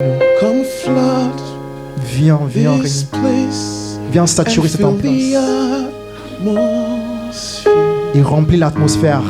Come flood Viens, this place viens saturer and cette fill place the atmosphere. et remplis l'atmosphère.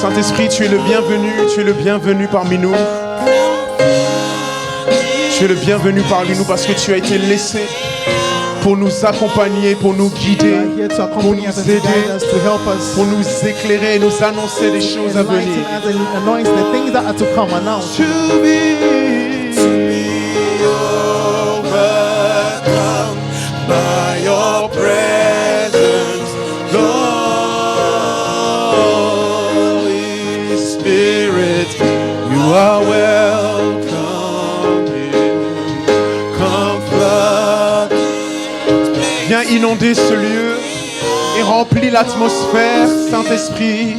Saint-Esprit, tu es le bienvenu parmi nous. Tu es le bienvenu parmi nous parce que tu as été laissé pour nous accompagner, pour nous guider, pour nous aider, pour nous éclairer et nous annoncer des choses à venir. To be overcome by your presence, Lord. Holy Spirit, you are welcome here. Come flood. Viens inonder ce lieu et remplis l'atmosphère, Saint-Esprit.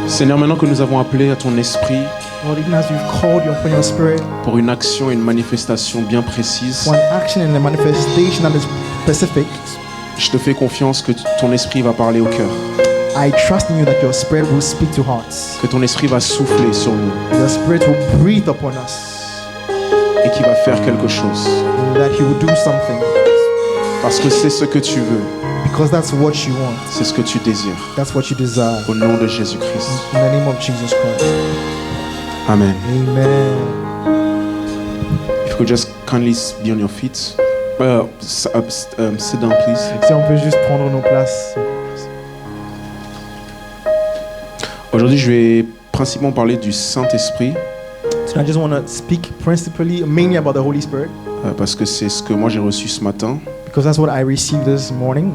Seigneur, maintenant que nous avons appelé à ton esprit Lord, even as you've called upon your spirit pour une action et une manifestation bien précise, for an action and a manifestation that is specific, je te fais confiance que ton esprit va parler au cœur, I trust in you that your spirit will speak to hearts. que ton esprit va souffler sur nous Your spirit will breathe upon us et qu'il va faire quelque chose. and that he will do something Parce que c'est ce que tu veux, because that's what you want. c'est ce que tu désires. That's what you desire. Au nom de Jésus-Christ. In the name of Jesus Christ. Amen. Amen. If you could just kindly be on your feet. Sit down, please. Si on peut juste prendre nos places. Aujourd'hui, je vais principalement parler du Saint-Esprit So I just want to speak mainly about the Holy Spirit parce que c'est ce que moi j'ai reçu ce matin. because that's what I received this morning.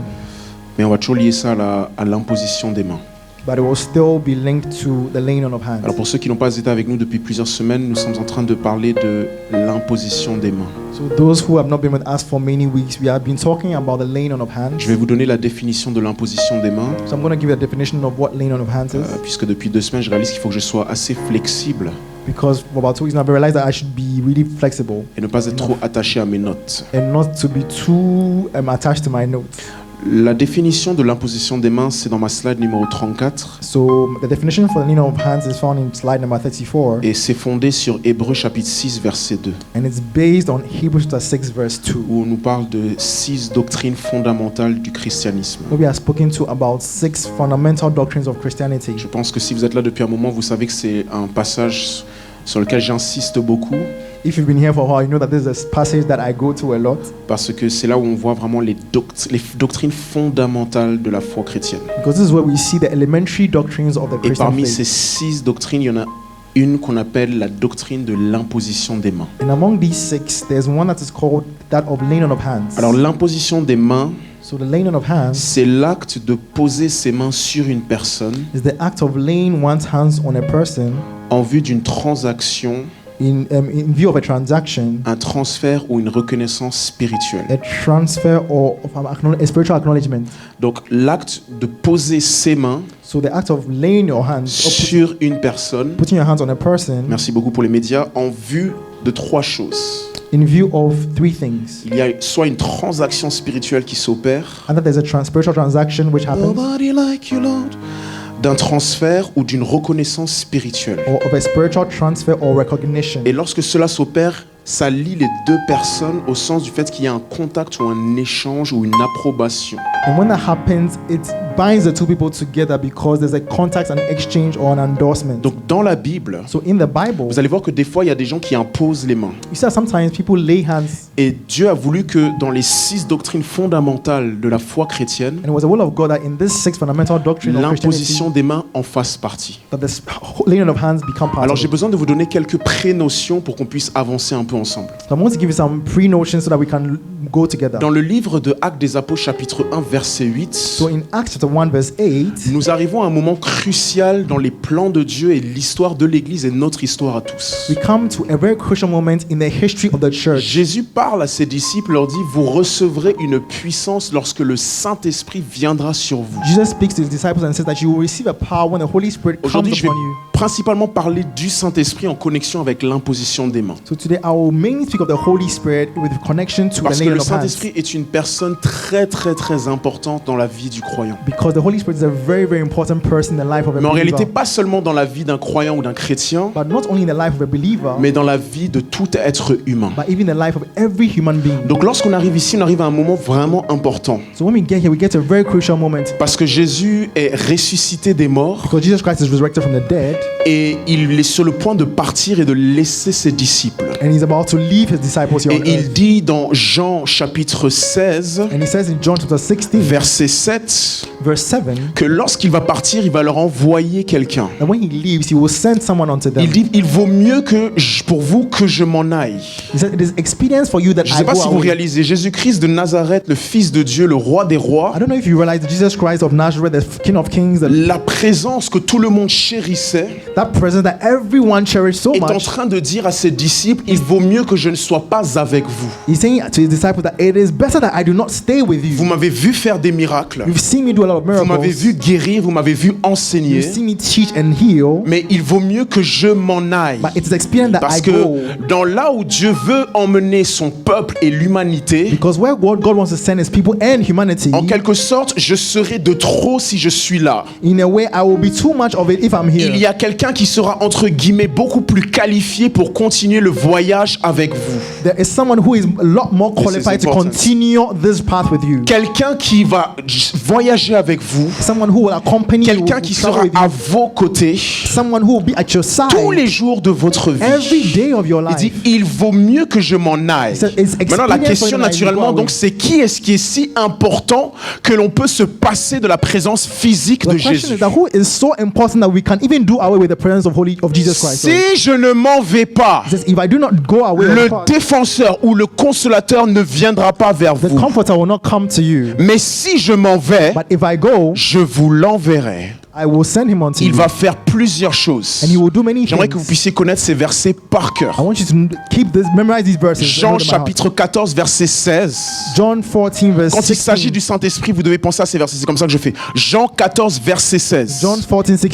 Mais on va toujours lier ça à l'imposition des mains. But it will still be linked to the laying on of hands. Alors pour ceux qui n'ont pas été avec nous depuis plusieurs semaines, nous sommes en train de parler de l'imposition des mains. So those who have not been with us for many weeks, we have been talking about the laying on of hands. Je vais vous donner la définition de l'imposition des mains, So I'm going to give you a definition of what laying on of hands is. puisque depuis 2 semaines, je réalise qu'il faut que je sois assez flexible Because for about 2 weeks now, I realized that I should be really flexible et ne pas être trop attaché à mes notes. and not to be too attached to my notes. La définition de l'imposition des mains, c'est dans ma slide numéro 34 So the definition for the laying on of hands is found in slide number 34, et c'est fondé sur Hébreux chapitre 6 verset 2 and it's based on Hebrews chapter 6 verse 2. où on nous parle de 6 doctrines fondamentales du christianisme. We are spoken to about 6 fundamental doctrines of Christianity. Je pense que si vous êtes là depuis un moment, vous savez que c'est un passage sur lequel j'insiste beaucoup If you've been here for a while, you know that this is a passage that I go to a lot parce que c'est là où on voit vraiment les doctrines fondamentales de la foi chrétienne. because this is where we see the elementary doctrines of the Et Christian parmi faith. ces 6 doctrines, il y en a une qu'on appelle la doctrine de l'imposition des mains. And among these 6, there's one that is called that of laying on of hands. Alors l'imposition des mains, So the laying on of hands c'est l'acte de poser ses mains sur une personne is the act of laying one's hands on a person en vue d'une transaction, in view of a transaction, un transfert ou une reconnaissance spirituelle. a transfer or of a spiritual acknowledgement. Donc l'acte de poser ses mains So the act of laying your hands, or sur une personne, putting your hands on a person merci beaucoup pour les médias, en vue de 3 choses. in view of 3 things. Il y a soit une transaction spirituelle qui s'opère, And that there's a spiritual transaction which happens, Nobody like you, Lord, d'un transfert ou d'une reconnaissance spirituelle. or of a spiritual transfer or recognition. Et lorsque cela s'opère, ça lie les 2 personnes au sens du fait qu'il y a un contact ou un échange ou une approbation. And when that happens, it binds the 2 people together because there's a contact, an exchange, or an endorsement. Donc dans la Bible, So in the Bible, vous allez voir que des fois il y a des gens qui imposent les mains. you see that sometimes people lay hands, Et Dieu a voulu que dans les 6 doctrines fondamentales de la foi chrétienne, and it was the will of God that in this 6 fundamental doctrine of Christianity, l'imposition des mains en fasse partie. that the laying on of hands become part Alors of j'ai it. besoin de vous donner quelques pré-notions pour qu'on puisse avancer un peu ensemble. So I want to give you some pre-notions so that we can go together. Dans le livre de Actes des Apôtres chapitre 1 verset 8, So in Acts chapter 1 verse 8, nous arrivons à un moment crucial dans les plans de Dieu et l'histoire de l'Église et notre histoire à tous. we come to a very crucial moment in the history of the church. Jésus parle à ses disciples, leur dit, vous recevrez une puissance lorsque le Saint-Esprit viendra sur vous. Jesus speaks to his disciples and says that you will receive a power when the Holy Spirit comes Aujourd'hui, je vais upon you. principalement parler du Saint-Esprit en connexion avec l'imposition des mains. So today I will mainly speak of the Holy Spirit with connection to Parce the que laying le of hands. Saint-Esprit est une personne très importante dans la vie du croyant. Because the Holy Spirit is a very important person in the life of a Mais en believer. réalité, pas seulement dans la vie d'un croyant ou d'un chrétien, But not only in the life of a believer, mais dans la vie de tout être humain. but even the life of every human being. Donc lorsqu'on arrive ici, on arrive à un moment vraiment important. So when we get here, we get to a very crucial moment. Parce que Jésus est ressuscité des morts Because Jesus Christ is resurrected from the dead, et il est sur le point de partir et de laisser ses disciples. and he's about to leave his disciples here Et on il earth. dit dans Jean chapitre 16, And he says in John chapter 16, verset 7, verse 7, que lorsqu'il va partir, il va leur envoyer quelqu'un. that when he leaves, he will send someone unto them. Il dit, il vaut mieux pour vous que je m'en aille. He said, it is expedient for you that Je ne I sais pas go si vous away. réalisez, Jésus-Christ de Nazareth, le Fils de Dieu, le roi des rois, I don't know if you realize that Jesus Christ of Nazareth, the King of Kings, la présence que tout le monde chérissait, that presence that everyone cherished so est en much, train de dire à ses disciples, il vaut mieux que je ne sois pas avec vous. he's saying to his disciples that it is better that I do not stay with Vous you. m'avez vu faire des miracles, You've seen me do a lot of vous m'avez miracles. vu guérir, vous m'avez vu enseigner, You've seen me teach and heal. mais il vaut mieux que je m'en aille. But it is expedient that Parce I que go. dans là où Dieu veut emmener son peuple et l'humanité, Because where God wants to send his people and humanity, en quelque sorte, je serai de trop si je suis là. in a way, I will be too much of it if I'm here. Il y a quelqu'un qui sera entre guillemets beaucoup plus qualifié pour continuer le voyage avec vous. There is someone who is a lot more qualified to important. continue this path with you. Quelqu'un qui va voyager avec vous, Someone who will accompany you, quelqu'un will qui travel sera with you. à vos côtés Someone who will be at your side tous les jours de votre vie. every day of your Il life. dit, il vaut mieux que je m'en aille. He said, it's Maintenant, la expedient for question you that I naturellement, go donc, away. c'est qui est-ce qui est si important que l'on peut se passer de la présence physique The de question Jésus? is that who is so important that we can even do away with the presence of Jesus Christ. Si je ne m'en vais pas, He says, if I do not go away, or le depart, défenseur ou le consolateur ne viendra pas vers the vous. comforter will not come to you. Mais si je m'en vais, But if I go, je vous l'enverrai. I will send him unto Il you. va faire plusieurs choses. And he will do many J'aimerais que vous things. puissiez connaître ces versets par I cœur. want you to memorize these verses. Jean Know them by heart. chapitre 14, verset 16. John 14 verse Quand il s'agit 16. du Saint-Esprit, vous devez penser à ces versets. C'est comme ça que je fais. Jean 14, verset 16. John 14, 16.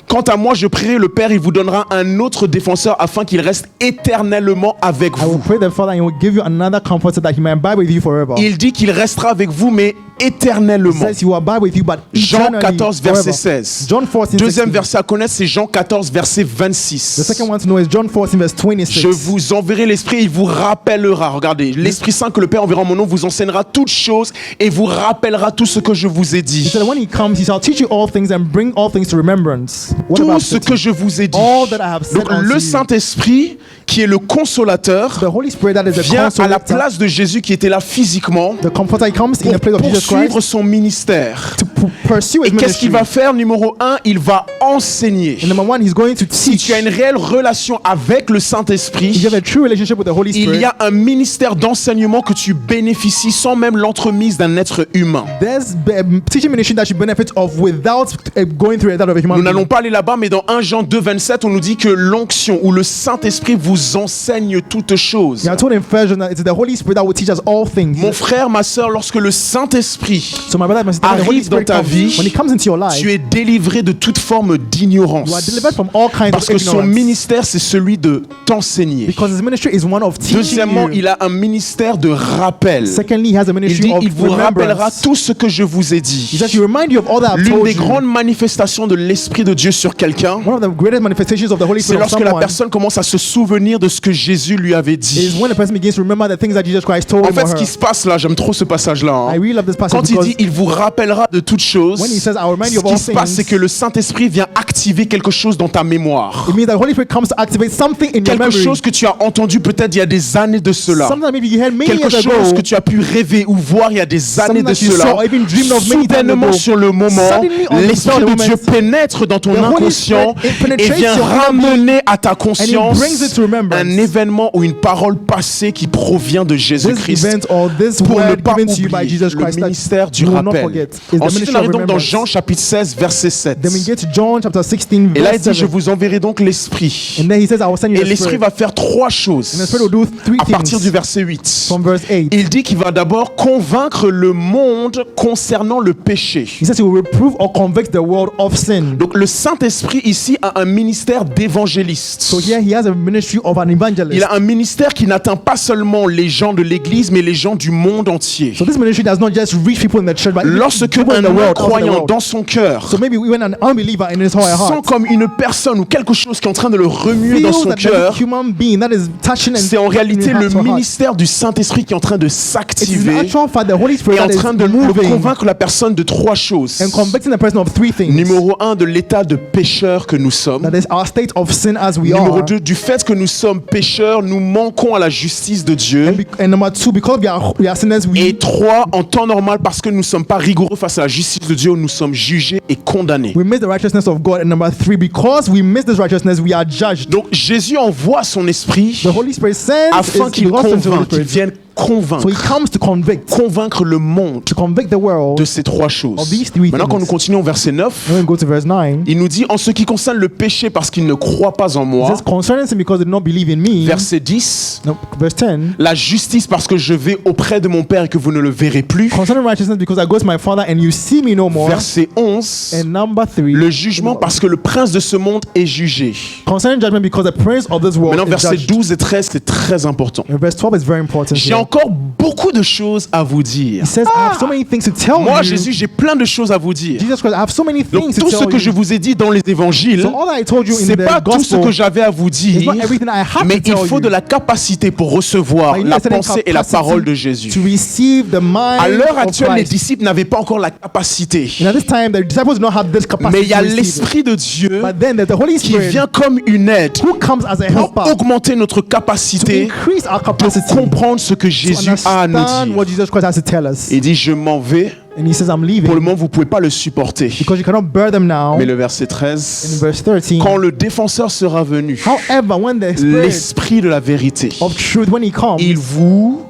Quant à moi, je prierai le Père, il vous donnera un autre défenseur afin qu'il reste éternellement avec I will vous. pray the Father and he will give you another comforter that he may abide with you forever. Il dit qu'il restera avec vous, mais He éternellement. says he will abide with you, but Jean eternally, 14, verset forever. 16. John 14, Deuxième 16. verset à connaître, c'est Jean 14, verset The 26. second one to know is John 14 verse 26. Je vous enverrai l'Esprit, il vous rappellera. Regardez, l'Esprit Saint que le Père enverra en mon nom vous enseignera toutes choses et vous rappellera tout ce que je vous ai He dit. said when he comes, he shall teach you all things and bring all things to remembrance. What Tout about ce que je vous ai dit. all that I have said Donc unto le you. Saint-Esprit qui qui est le consolateur, The Holy Spirit that is a vient à la consolator, place de Jésus qui était là physiquement the Comforter, he comes in the place pour of Jesus poursuivre Christ son ministère. to pursue his Et qu'est-ce qu'il ministry. va faire? Numéro 1, il va enseigner. And number one, he's going to Si teach. tu as une réelle relation avec le If Saint-Esprit, you have a true relationship with the Holy il Spirit, y a un ministère d'enseignement que tu bénéficies sans même l'entremise d'un être humain. there's a teaching ministry that you benefit of without going through that of a human Nous n'allons being. pas aller là-bas, mais dans 1 Jean 2, 27, on nous dit que l'onction ou le Saint-Esprit vous enseigne toutes choses. You are told in Ephesians that it's the Holy Spirit that will teach us all things. Mon frère, ma soeur, lorsque le Saint-Esprit So my brother, my sister, when the Holy arrive dans Spirit ta comes, vie, when he comes into your life, tu es délivré de toute forme you are d'ignorance. delivered from all kinds Parce of que son ignorance. ministère, c'est celui de t'enseigner. Because his ministry is one of teaching Deuxièmement, you. il a un ministère de rappel. Secondly, he has a Il ministry dit, of il vous rappellera remembrance. tout ce que je vous ai He dit. says, he remind you of all that I've L'une told des you. grandes manifestations de l'Esprit de Dieu sur quelqu'un, One of the greatest manifestations of the Holy c'est Spirit of lorsque la someone personne commence à se souvenir de ce que Jésus lui avait is dit. when the person begins to remember the things that Jesus Christ told En him fait, or ce qui her. se passe là, j'aime trop ce passage-là. hein. I really love this passage Quand il because dit il vous rappellera de toutes choses, when he says, "I will remind you ce of all qui se passe, things," c'est que le Saint-Esprit vient activer quelque chose dans ta mémoire. it means that the Holy Spirit comes to activate something in your Quelque memory. chose que tu as entendu peut-être il y a des années de cela. Something that maybe you heard many Quelque years chose ago. que tu as pu rêver ou voir il y a des années de that you cela. saw, even dreamed of many times Soudainement ago. sur le moment, Suddenly, on the l'Esprit de moment, Dieu pénètre dans ton the Holy inconscient Spirit, it et penetrates vient your ramener à ta and conscience it brings it to remembrance. un événement ou une parole passée qui provient de This Jésus-Christ. event or this Pour ne word pas given to you by oublier Jesus le Christ that ministère du you will not rappel. forget is the Ensuite, ministry on of arrive donc dans remembrance. Jean chapitre 16, verset 7. Then we get to John chapter 16 Et là, il verse dit, je 7. vous enverrai donc l'Esprit. And then he says, I will send you Et the l'Esprit Spirit. va faire trois And the choses Spirit will do three à partir things du verset 8. from verse 8. Il dit qu'il va d'abord convaincre le monde concernant le péché. He says he will reprove or convict the world of sin. Donc le Saint-Esprit ici a un ministère d'évangéliste. So here he has a ministry of an Il evangelist. a un ministère qui n'atteint pas seulement les gens de l'Église, mais les gens du monde entier. So this ministry does not just reach people in the church, but even Lorsque people in un the world, outside the incroyant world. dans son cœur So maybe even an unbeliever in his whole sent heart comme une personne ou quelque chose qui est en train de le remuer dans feels son that there's a cœur, human being that is touching and c'est en réalité in le his heart. ministère du Saint-Esprit qui est en train de It's in s'activer actual fact the Holy Spirit et en that is train de moving convaincre la personne de trois choses. and convicting the person of three things. Numéro 1, de l'état de pécheur que nous sommes. That is our state of sin as we Numéro are. 2, du fait que nous sommes pécheurs, nous manquons à la justice de Dieu. And number two, because we are sinners, Et we 3, en temps normal, parce que nous ne sommes pas rigoureux face à la justice de Dieu, nous sommes jugés et condamnés. miss the righteousness of God. And number three, because we miss this righteousness, we are judged. Donc Jésus envoie son esprit The Holy Spirit sends afin is qu'il lost into the Holy convainque, qu'il Spirit. vienne So he convaincre, comes to convaincre le monde convict the world. de ces trois choses. Of these three Maintenant, quand things. nous continuons au verset 9, And then we go to verse 9. il nous dit, en ce qui concerne le péché parce qu'il ne croit pas en It moi, says, concerning sin because they do not believe in me. verset 10, No, verse 10. la justice parce que je vais auprès de mon Père et que vous ne le verrez plus, Concerning righteousness because I go to my Father and you see me no more. verset 11, And number 3. le jugement parce que le prince de ce monde est jugé. Concerning judgment because the prince of this world Maintenant, is versets judged. 12 et 13, c'est très important. And verse 12 is very important. J'ai here. encore beaucoup de choses à vous dire. He says, I have so many things to tell Moi, you. Jésus, j'ai plein de choses à vous dire. Jesus Christ, I have so many Donc, things to tout tell ce que you. je vous ai dit dans les évangiles, So all that I told you in c'est the pas tout ce gospel, que j'avais à vous it's dire, not everything I have mais to il tell faut you. de la capacité pour recevoir But you need la a certain pensée et la capacity parole de Jésus. to receive the mind À l'heure of actuelle, les Christ. disciples n'avaient pas encore la capacité. And at this time, the disciples did not have this capacity Mais il y a to receive it. l'Esprit de Dieu But then there's the Holy qui Spirit vient comme une aide who comes as a pour helper augmenter notre to capacité increase our de capacity comprendre ce que to Jésus a à nous understand what dire. Jesus Christ has to tell us. Il dit, je m'en vais. And he says, I'm Pour le leaving moment, vous ne pouvez pas le supporter. because you cannot bear them now. Mais le verset In 13, verse 13, quand le défenseur sera venu, however, when the Spirit l'Esprit de la vérité, of truth, when he comes, il vous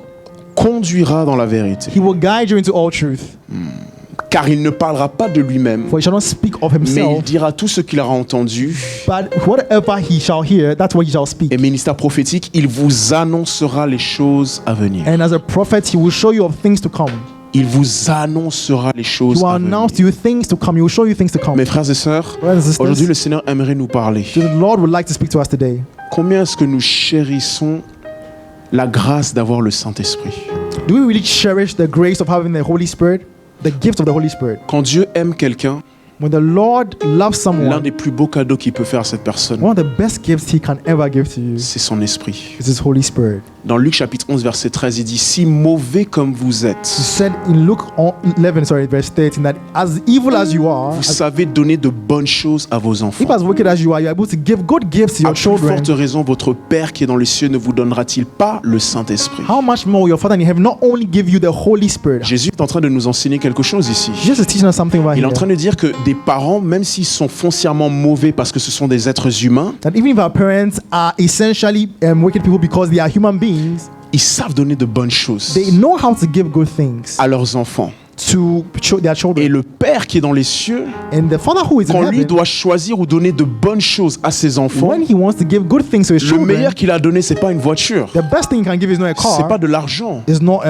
conduira dans la vérité. he will guide you into all truth. Car il ne parlera pas de lui-même, For he shall not speak of mais il himself, dira tout ce qu'il aura entendu. but whatever he shall hear, that's what he shall speak. Et ministère prophétique, il vous annoncera les choses à venir. And as a prophet, he will show you of things to come. Il vous annoncera les He choses will à venir. announce to you things to come. He will show you things to come. Mes frères et sœurs, Brothers and sisters, aujourd'hui le Seigneur aimerait nous parler. the Lord would like to speak to us today. Combien est-ce que nous chérissons la grâce d'avoir le Saint-Esprit? Do we really cherish the grace of having the Holy Spirit, the gift of the Holy Spirit? Quand Dieu aime quelqu'un, When the Lord loves l'un someone, des plus beaux cadeaux qu'il peut faire à cette personne, one of the best gifts he can ever give to you c'est son esprit. is his Holy Spirit. Dans Luc chapitre 11 verset 13, il dit, si mauvais comme vous He êtes, said in Luke 11, verse 13, that as evil as you are, vous savez donner de bonnes choses à vos enfants. if as wicked as you are, you're able to give good gifts to À your plus children. forte raison, votre Père qui est dans les cieux ne vous donnera-t-il pas le Saint-Esprit? How much more will your Father in heaven not only give you the Holy Spirit? Jésus est en train de nous enseigner quelque chose ici. Jesus is teaching us something right Il est en here. train de dire que des parents, même s'ils sont foncièrement mauvais parce que ce sont des êtres humains, That even if our parents are essentially wicked people because they are human beings, ils savent donner de bonnes choses they know how to give good things à leurs enfants. to their Et children. le Père qui est dans les cieux, And the Father who is in quand lui heaven, doit choisir ou donner de bonnes choses à ses enfants, when he wants to give good things to his le children, meilleur qu'il a donné, c'est pas une voiture, the best thing he can give is not a c'est pas car, de l'argent, is not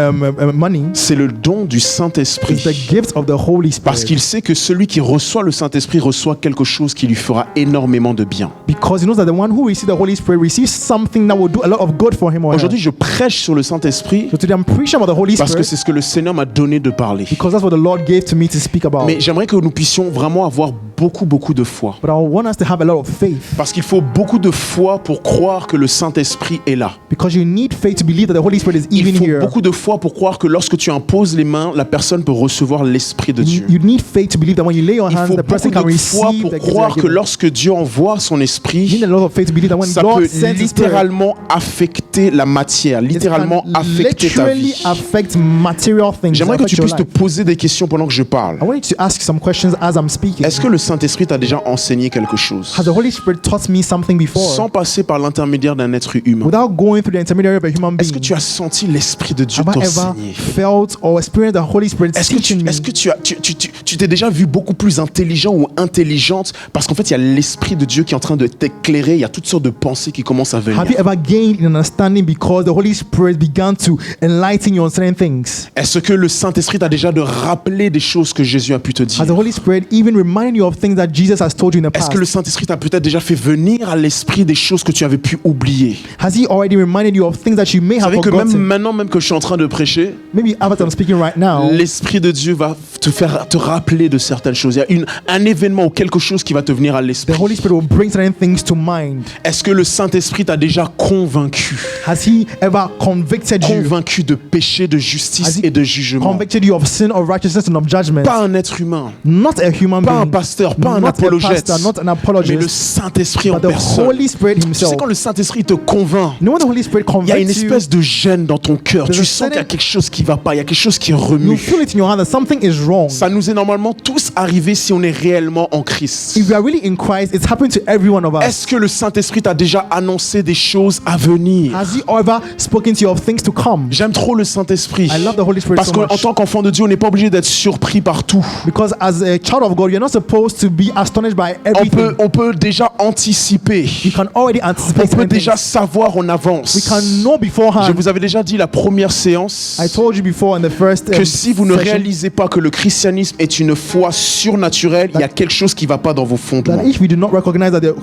money, c'est le don du it's the Saint-Esprit. gift of the Holy Parce Spirit. qu'il sait que celui qui reçoit le Saint-Esprit reçoit quelque chose qui lui fera énormément de bien. Because he knows that the one who receives the Holy Spirit receives something that will do a lot of good for him or her. Aujourd'hui, je prêche sur le Saint-Esprit So today I'm preaching about the Holy parce que Spirit c'est ce que le Seigneur m'a donné de parler. because that's what the Lord gave to me to speak about. Mais j'aimerais que nous puissions vraiment avoir beaucoup de foi. But I want us to have a lot of faith, Parce qu'il faut beaucoup de foi pour croire que le Saint-Esprit est là. because you need faith to believe that the Holy Spirit is Il even faut here. beaucoup de foi pour croire que lorsque tu imposes les mains, la personne peut recevoir l'Esprit de Dieu. You need faith to believe that when you lay your Il hands, faut the person beaucoup can de foi receive pour the gifts that croire are que given. lorsque Dieu envoie son You Esprit, need a lot of faith to believe that when ça God peut sends His Spirit, littéralement affecter la matière, it littéralement can affecter ta literally vie. affect material things. J'aimerais que affect tu your puisses te life. poser des questions pendant que je parle. I want you to ask some questions as I'm speaking. Est-ce que le Saint-Esprit t'a déjà enseigné quelque chose Has the Holy Spirit taught me something before sans passer par l'intermédiaire d'un être humain? without going through the intermediary of a human Est-ce que being? tu as senti l'Esprit de Dieu Have I ever t'enseigner? felt or experienced the Holy Spirit teaching me? Est-ce que tu t'es déjà vu beaucoup plus intelligent ou intelligente parce qu'en fait il y a l'Esprit de Dieu qui est en train de t'éclairer, il y a toutes sortes de pensées qui commencent à venir. Have you ever gained in understanding because the Holy Spirit began to enlighten you on certain things? Est-ce que le Saint-Esprit t'a déjà de rappeler des choses que Jésus a pu te dire? Has the Holy Spirit even reminded you of things that Jesus has told you in the Est-ce past? que le Saint-Esprit t'a peut-être déjà fait venir à l'esprit des choses que tu avais pu oublier? Has He already reminded you of things that you may Vous have savez que même forgotten? maintenant, même que je suis en train de prêcher, Maybe after I'm speaking right now, l'Esprit de Dieu va te rappeler de certaines choses. Il y a un événement ou quelque chose qui va te venir à the l'esprit. Holy Spirit will bring certain things to mind. Est-ce que le Saint-Esprit t'a déjà convaincu Has He ever convicted you? Convaincu de péché, de justice Has he et de jugement? Convicted you of sin, of righteousness, and of judgment? Pas un être humain, Not a human pas un being, pasteur, pas un not a apologète, pastor, not an mais le apologist, Saint-Esprit en but the personne. Holy Spirit Tu sais, Himself. quand le Saint-Esprit te convainc, You know when the Holy Spirit il y a une convicts you, espèce de gêne dans ton cœur. There's Tu a sens qu'il y a certain- quelque chose qui va pas, il y a quelque chose qui you remue. feel it in your heart that something is wrong. Ça nous est normalement tous arrivé si on est réellement en Christ. If we are really in Christ, it's happened to every one of us. Est-ce que le Saint-Esprit t'a déjà annoncé des choses à venir? Has He ever spoken to you of things to come? J'aime trop le Saint-Esprit. I love the Holy Spirit Parce so qu'en much. tant qu'enfant de Dieu, on n'est pas obligé d'être surpris par tout. Because as a child of God, you're not supposed to be astonished by everything. On peut déjà anticiper. You can already On anticipate peut certain déjà things. savoir en avance. We can know Je beforehand. vous avais déjà dit la première séance I told you before in the first que si vous ne session réalisez pas que le christianisme est une foi surnaturelle, il y a quelque chose qui ne va pas dans vos fondements. that if we do not recognize that the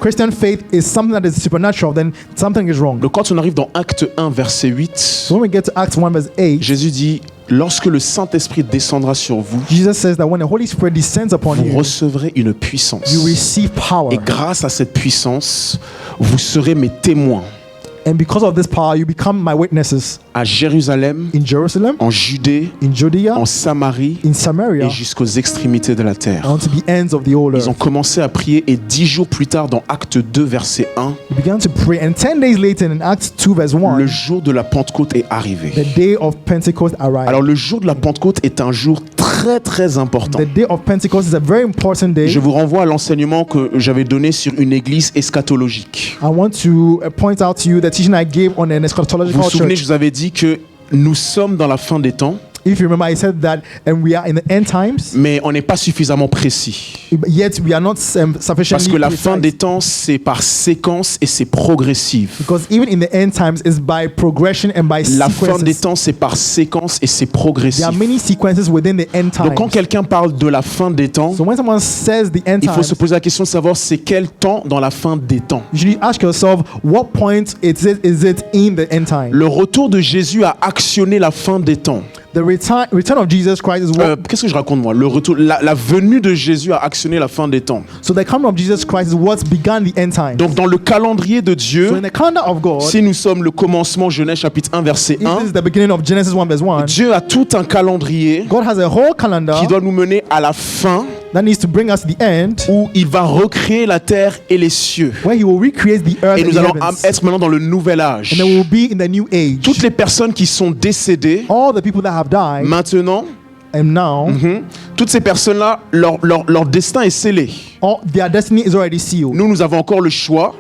Christian faith is something that is supernatural, then something is wrong. Donc quand on arrive dans Acte 1, verset 8, So when we get to Acts 1 verse 8, Jésus dit, lorsque le Saint-Esprit descendra sur vous, Jesus says that when the Holy Spirit descends upon vous you, recevrez une puissance. you receive power. Et grâce à cette puissance, vous serez mes témoins And because of this power, you become my witnesses à Jérusalem, in Jerusalem, en Judée, in Judea, en Samarie in Samaria, et jusqu'aux extrémités de la terre. and to the ends of the whole Ils ont earth. commencé à prier et 10 jours plus tard, dans Acte 2, verset 1, We began to pray, and 10 days later in Acts 2 verse 1, le jour de la Pentecôte est arrivé. the day of Pentecost arrived. Alors le jour de la Pentecôte est un jour très important. The day of Pentecost is a very important day. Je vous renvoie à l'enseignement que j'avais donné sur une église eschatologique. I want to point out to you the teaching I gave on an Vous vous eschatological souvenez, church. je vous avais dit que nous sommes dans la fin des temps, If you remember, I said that, and we are in the end times, mais on n'est pas suffisamment précis. yet we are not sufficiently Parce que la fin precise. des temps, c'est par séquence et c'est progressif. Because even in the end times, it's by progression and by La fin des sequences. temps, c'est par séquence et c'est There progressif. are many sequences within the end times. Donc quand quelqu'un parle de la fin des temps, So when someone says the end il faut times, se poser la question de savoir c'est quel temps dans la fin des temps. you should ask yourself, what point is it in the end time? Le retour de Jésus a actionné la fin des temps. The return of Jesus Christ is what. Qu'est-ce que je raconte moi? Le retour, la venue de Jésus a actionné la fin des temps. So the coming of Jesus Christ is what's begun the end times. Donc dans le calendrier de Dieu, So in the calendar of God, si nous sommes le commencement, Genèse chapitre 1 verset if 1, this is the beginning of Genesis 1 verse 1, Dieu a tout un calendrier God has a whole calendar qui doit nous mener à la fin that needs to bring us to the end, où il va recréer la terre et les cieux. where He will recreate the earth Et and nous the allons heavens. être maintenant dans le nouvel âge. And then we will be in the new age. Toutes les personnes qui sont décédées All the people that have died, maintenant, and now, toutes ces personnes-là, leur destin est scellé. all their destiny is already sealed. Nous avons encore le choix,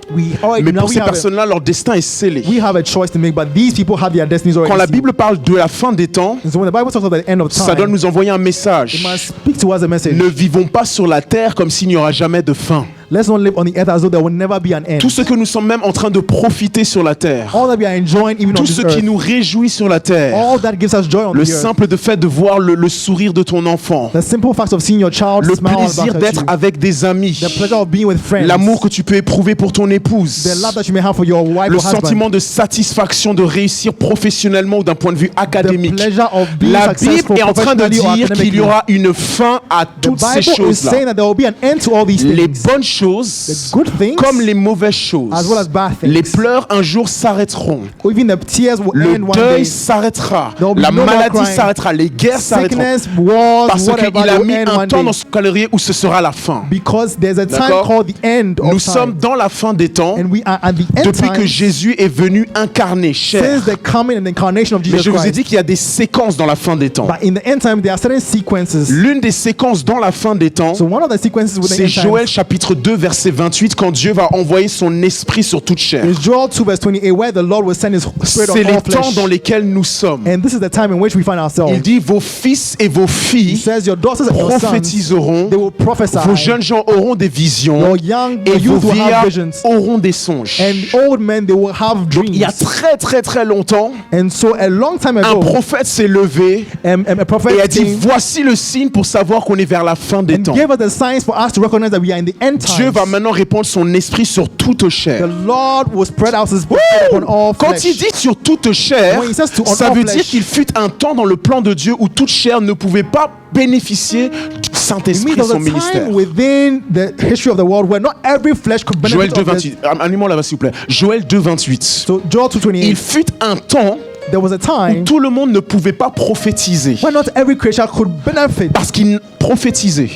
mais pour ces personnes-là, leur destin est scellé. We have a choice to make, but these people have their destinies already Quand la sealed. Bible parle de la fin des temps, And so when the Bible talks about the end of ça doit time, nous envoyer un message. it must speak to us a message. Ne vivons pas sur la terre comme s'il n'y aura jamais de fin. Let's not live on the earth as though there will never be an end. Tout ce que nous sommes même en train de profiter sur la terre, All that we are enjoying even on tout this ce qui earth, nous réjouit sur la terre, all that gives us joy on le the earth, simple de fait de voir le sourire de ton enfant, the simple fact of seeing your child le smile plaisir back at d'être you, avec des amis, the pleasure of being with friends, l'amour que tu peux éprouver pour ton the épouse, love that you may have for your wife le or husband, sentiment de satisfaction de réussir professionnellement ou d'un point de vue the académique. pleasure of being La successful Bible est en train de professionally or dire qu'il academically. y aura une fin à The toutes ces Bible is choses-là. saying that there will be an end to all these Les things. bonnes choses The good things, comme les mauvaises choses. as well as bad things. Les pleurs un jour s'arrêteront. or even the tears will Le end one deuil day. s'arrêtera. There will be La no more maladie crying. s'arrêtera. Les guerres s'arrêteront. Sickness, wars, Parce whatever, qu'il a will mis end un one temps day. dans ce calendrier où ce sera la fin. Because there's a time D'accord? called the end of Nous time. sommes dans la fin des temps And we are at the end depuis que time Jésus est venu incarner, chair. since the coming and incarnation of Mais Jesus je vous ai Christ. dit qu'il y a des séquences dans la fin des temps. But in the end time, there are certain sequences. L'une des séquences dans la fin des temps, So one of the sequences within c'est the end Joël times chapitre 2 verset 28 quand Dieu va envoyer son esprit sur toute chair. is Joel 2 verse 28, where the Lord will send His Spirit C'est on les all temps flesh. dans lesquels nous sommes. And this is the time in which we find ourselves. Il dit vos fils et vos He filles says, your daughters and your sons, prophétiseront, they will prophesy. vos jeunes gens auront des visions Your young, et your vos youth will have vieillards visions. auront des songes. And old men, they will have Donc, il y a dreams. très très très longtemps, And so a long time un ago, prophète s'est levé a prophet et a dit came voici le signe pour savoir qu'on est vers la fin des and temps. gave us the signs for us to recognize that we are in the end Dieu times. va maintenant répandre son esprit sur toute The chair. Lord will spread out His Spirit upon all Quand flesh. il dit sur toute chair, When he says to on ça all veut flesh, dire qu'il fut un temps dans le plan de Dieu où toute chair ne pouvait pas bénéficier du It Saint-Esprit means et there son was a ministère. time within the history of the world where not every flesh could Joël benefit 2, of this. 28. Animons là-bas s'il vous plaît. Joël 2, 28. So Joel Il 2:28, fut un temps there was a où time tout le monde ne pouvait pas prophétiser. when not every creature could benefit, Parce qu'il prophétisait.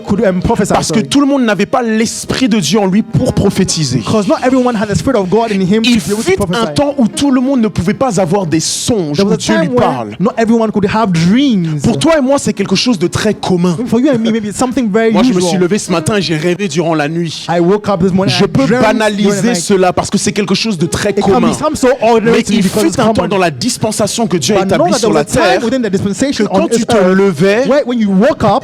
could prophesy. Parce que tout le monde n'avait pas l'Esprit de Dieu en lui pour prophétiser. Because not everyone had the Spirit of God in him Il to be able to fut un prophesy. temps où tout le monde ne pouvait pas avoir des songes There où was a Dieu lui time where parle. not everyone could have dreams. Pour toi et moi, c'est quelque chose de très commun. For you and me, maybe it's something very Moi, je me usual. suis levé ce matin et j'ai rêvé durant la nuit. I woke up this morning. Je I peux dreamt during the banaliser night. cela parce que c'est quelque chose de très It can commun. be some so ordinary Mais to me il because fut it's un temps common. dans la dispensation que Dieu a But know établie that there sur was la a time terre within the que dispensation on quand tu this te earth levais, where when you woke up,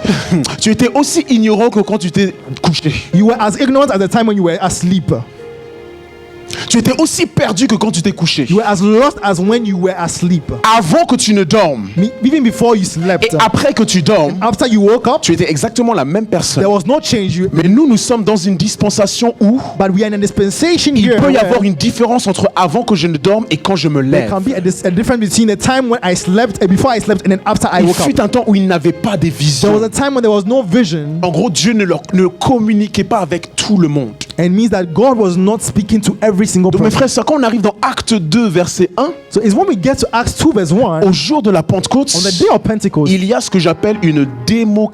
tu étais aussi ignorant que quand tu t'es couché. you were as ignorant at the time when you were asleep. Tu étais aussi perdu que quand tu t'es couché. You were as lost as when you were asleep. Avant que tu ne dormes Even before you slept. et après que tu dormes, After you woke up, tu étais exactement la même personne. there was no change. Mais nous sommes dans une dispensation où But we are in a dispensation il here peut y where avoir une différence entre avant que je ne dorme et quand je me there lève. can be a difference between the time when I slept and before I slept and then after I Il woke up. fut un temps où il n'avait pas des There was visions. a time when there was no vision, En gros, Dieu ne communiquait pas avec tout le monde. and means that God was not speaking to every single Donc mes person. frères, ça, quand on arrive dans Acte 2, verset 1, So it's when we get to Acts 2 verse 1, au jour de la Pentecôte, on the day of Pentecost, il y a ce que j'appelle une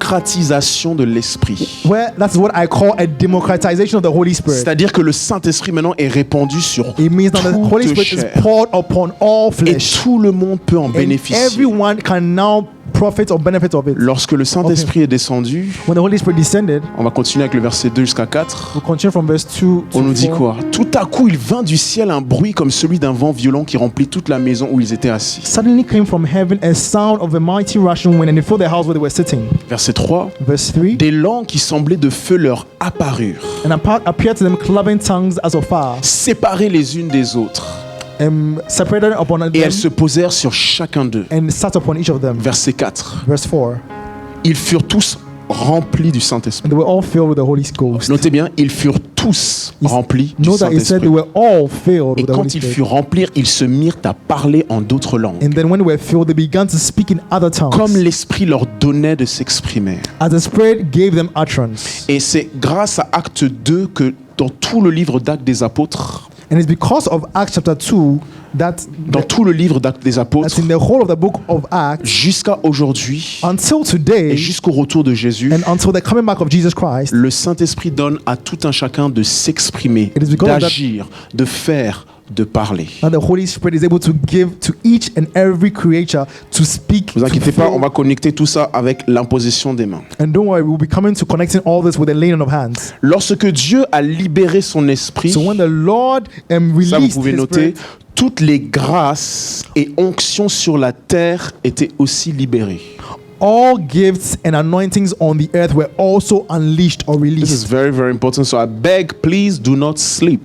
démocratisation de l'Esprit. where that's what I call a democratization of the Holy Spirit. C'est-à-dire que le Saint-Esprit maintenant est répandu sur It means that the Holy toute Spirit chair. is poured upon all Et flesh, tout le monde peut en and bénéficier. everyone can now profit or benefit of it. Lorsque le Saint-Esprit est descendu, When the Holy Spirit descended, on va continuer avec le verset 2 jusqu'à 4. we'll continue from verse 2 On to nous dit 4. quoi? Tout à coup, il vint du ciel un bruit comme celui d'un vent violent qui remplit toute la maison où ils étaient assis. Suddenly came from heaven a sound of a mighty rushing wind, and it filled the house where they were sitting. Verset 3. Verse 3. Des langues qui semblaient de feu leur apparurent, And appeared to them cloven tongues as of fire, séparées les unes des autres, separated upon et them, elles se posèrent sur chacun d'eux. and sat upon each of them. Verset 4. Verse 4. Ils furent tous remplis du Saint-Esprit. And they were all filled with the Holy Ghost. Notez bien, ils furent tous remplis du Note that it said Saint-Esprit. they were all filled Et with the Holy quand ils Spirit. furent remplis, ils se mirent à parler en d'autres langues, And then when they were filled, they began to speak in other tongues, comme l'Esprit leur donnait de s'exprimer. as the Spirit gave them utterance. Et c'est grâce à Acte 2 que dans tout le livre d'Actes des Apôtres, And it's because of Acts chapter 2 that dans tout le livre d'Actes des Apôtres, that's in the whole of the book of Acts jusqu'à aujourd'hui until et today jusqu'au retour de Jésus, and until the coming back of Jesus Christ. le Saint-Esprit donne à tout un chacun de s'exprimer, It is because of that- d'agir, de faire, de parler. And the Holy Spirit is able to give to each and every creature to speak. Ne vous to inquiétez pas, fill. on va connecter tout ça avec l'imposition des mains. And don't worry, we'll be coming to connecting all this with the laying of hands. Lorsque Dieu a libéré son esprit, So when the Lord ça vous released pouvez His noter, Spirit, toutes les grâces et onctions sur la terre étaient aussi libérées. all gifts and anointings on the earth were also unleashed or This is released. very, very important. So I beg, please do not sleep.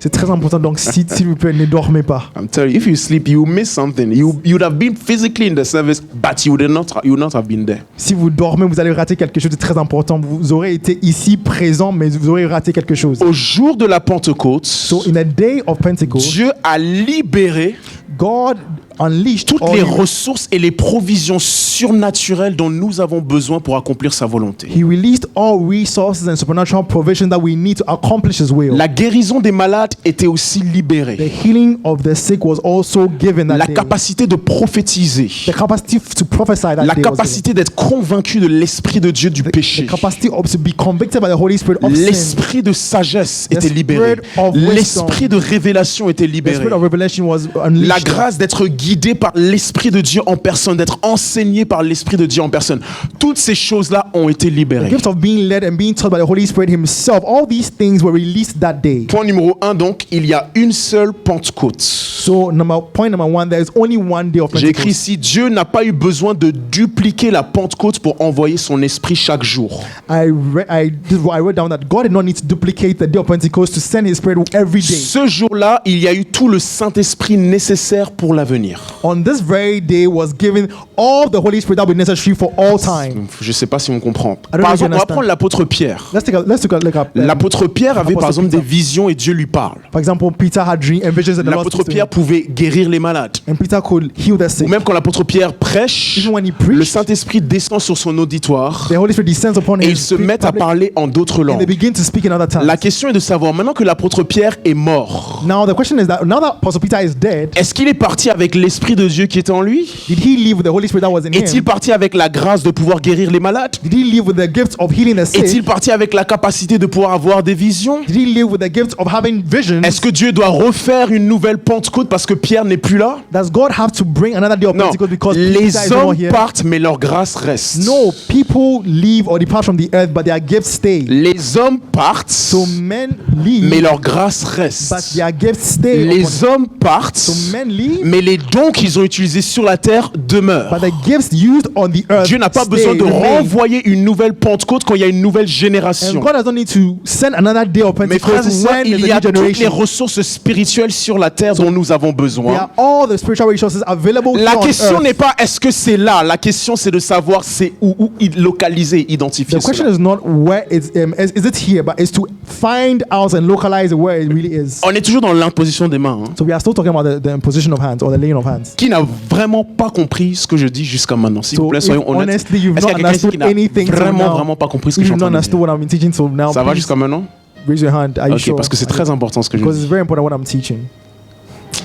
C'est très important. Donc, s'il vous plaît, ne dormez pas. I'm telling you, if you sleep, you miss something. You would have been physically in the service, but you would not have been there. Si vous dormez, vous allez rater quelque chose de très important. Vous aurez été ici présent, mais vous aurez raté quelque chose. Au jour de la Pentecôte, So, in the day of Pentecost, Dieu a libéré God unleashed toutes all les His- ressources et les provisions surnaturelles dont nous avons besoin pour accomplir sa volonté. He released all resources and supernatural provision that we need to accomplish His will. La guérison des malades était aussi The libérée. healing of the sick was also given that La day. capacité de prophétiser. The capacity to prophesy that La day was capacité d'être convaincu de l'Esprit de Dieu du given. péché. The capacity of to be convicted by the Holy Spirit of sin. L'esprit de sagesse était libéré. spirit of wisdom. L'esprit de révélation était The libéré. spirit of revelation was unleashed. La grâce d'être guidé par l'Esprit de Dieu en personne, d'être enseigné par l'Esprit de Dieu en personne. Toutes ces choses-là ont été The libérées. gift of being led and being taught by the Holy Spirit Himself. All these things were released that day. Point numéro 1, donc, il y a une seule Pentecôte. So, point number one, there is only one day of J'ai écrit Pentecost. ici, Dieu n'a pas eu besoin de dupliquer la Pentecôte pour envoyer son esprit chaque jour. I wrote down that God did not need to duplicate the day of Pentecost to send His Spirit every day. Ce jour-là, il y a eu tout le Saint-Esprit nécessaire pour l'avenir. On this very day was given all the Holy Spirit that would be necessary for all time. Je ne sais pas si on comprend. don't know Par if you exemple, on va understand. prendre l'apôtre Pierre. Let's take a look at L'apôtre Pierre avait Apostle par exemple Peter. des visions et Dieu lui parle. For example, Peter had dream and visions and the Lord L'apôtre spoke to him. Pierre pouvait guérir les malades. And Peter could heal the Ou sick. même quand l'apôtre Pierre prêche, Even when he le preached, Saint-Esprit descend sur son auditoire the Holy Spirit descends upon et him ils se mettent à parler en d'autres and they langues. begin to speak in other tongues. La question est de savoir, maintenant que l'apôtre Pierre est mort, Now the question is that now that Apostle Peter is dead, est-ce qu'il est parti avec l'Esprit de Dieu qui était en lui? did he live with the Holy Spirit that was in Est-il him? parti avec la grâce de pouvoir guérir les malades? Did he live with the gift of healing the Est-il sick? parti avec la capacité de pouvoir avoir des visions? Did he live with the gift of having visions? Est-ce que Dieu doit refaire une nouvelle Pentecôte parce que Pierre n'est plus là? Does God have to bring another day of Non, Pentecost because les Peter is no more hommes here? partent mais leur grâce reste. No, people leave or depart from the earth, but their gifts stay. Les hommes partent So men leave, mais leur grâce but reste. their gifts stay. Les hommes partent So men leave, mais les dons qu'ils ont utilisés sur la terre demeurent. but the gifts used on the earth Dieu n'a pas stay, besoin de remain. renvoyer une nouvelle Pentecôte quand il y a une nouvelle And génération. God doesn't need to send another day of Mes frères et Pentecost sœurs, when il there's y a a new toutes les generation. ressources spirituelles sur la terre dont nous avons There besoin. are all the spiritual resources available La here on question earth. n'est pas est-ce que c'est là, la question c'est de savoir c'est où localiser, identifier The question cela. is not where it's is it here, but it's to find out and localize where it really is. On est toujours dans l'imposition des mains. Hein. So we are still talking about the imposition of hands or the laying of hands. Qui n'a vraiment pas compris ce que je dis jusqu'à maintenant? S'il So vous plaît, if soyons honnêtes. honestly you've Est-ce qu'il y a not quelqu'un ici qui understood n'a anything till now, vraiment pas compris ce que if je suis you've en not train de understood dire? what I'm teaching till now, Ça va please jusqu'à maintenant? raise your hand. Are you Ok, sure? parce que c'est très important ce que je Because dis. it's very important what I'm teaching.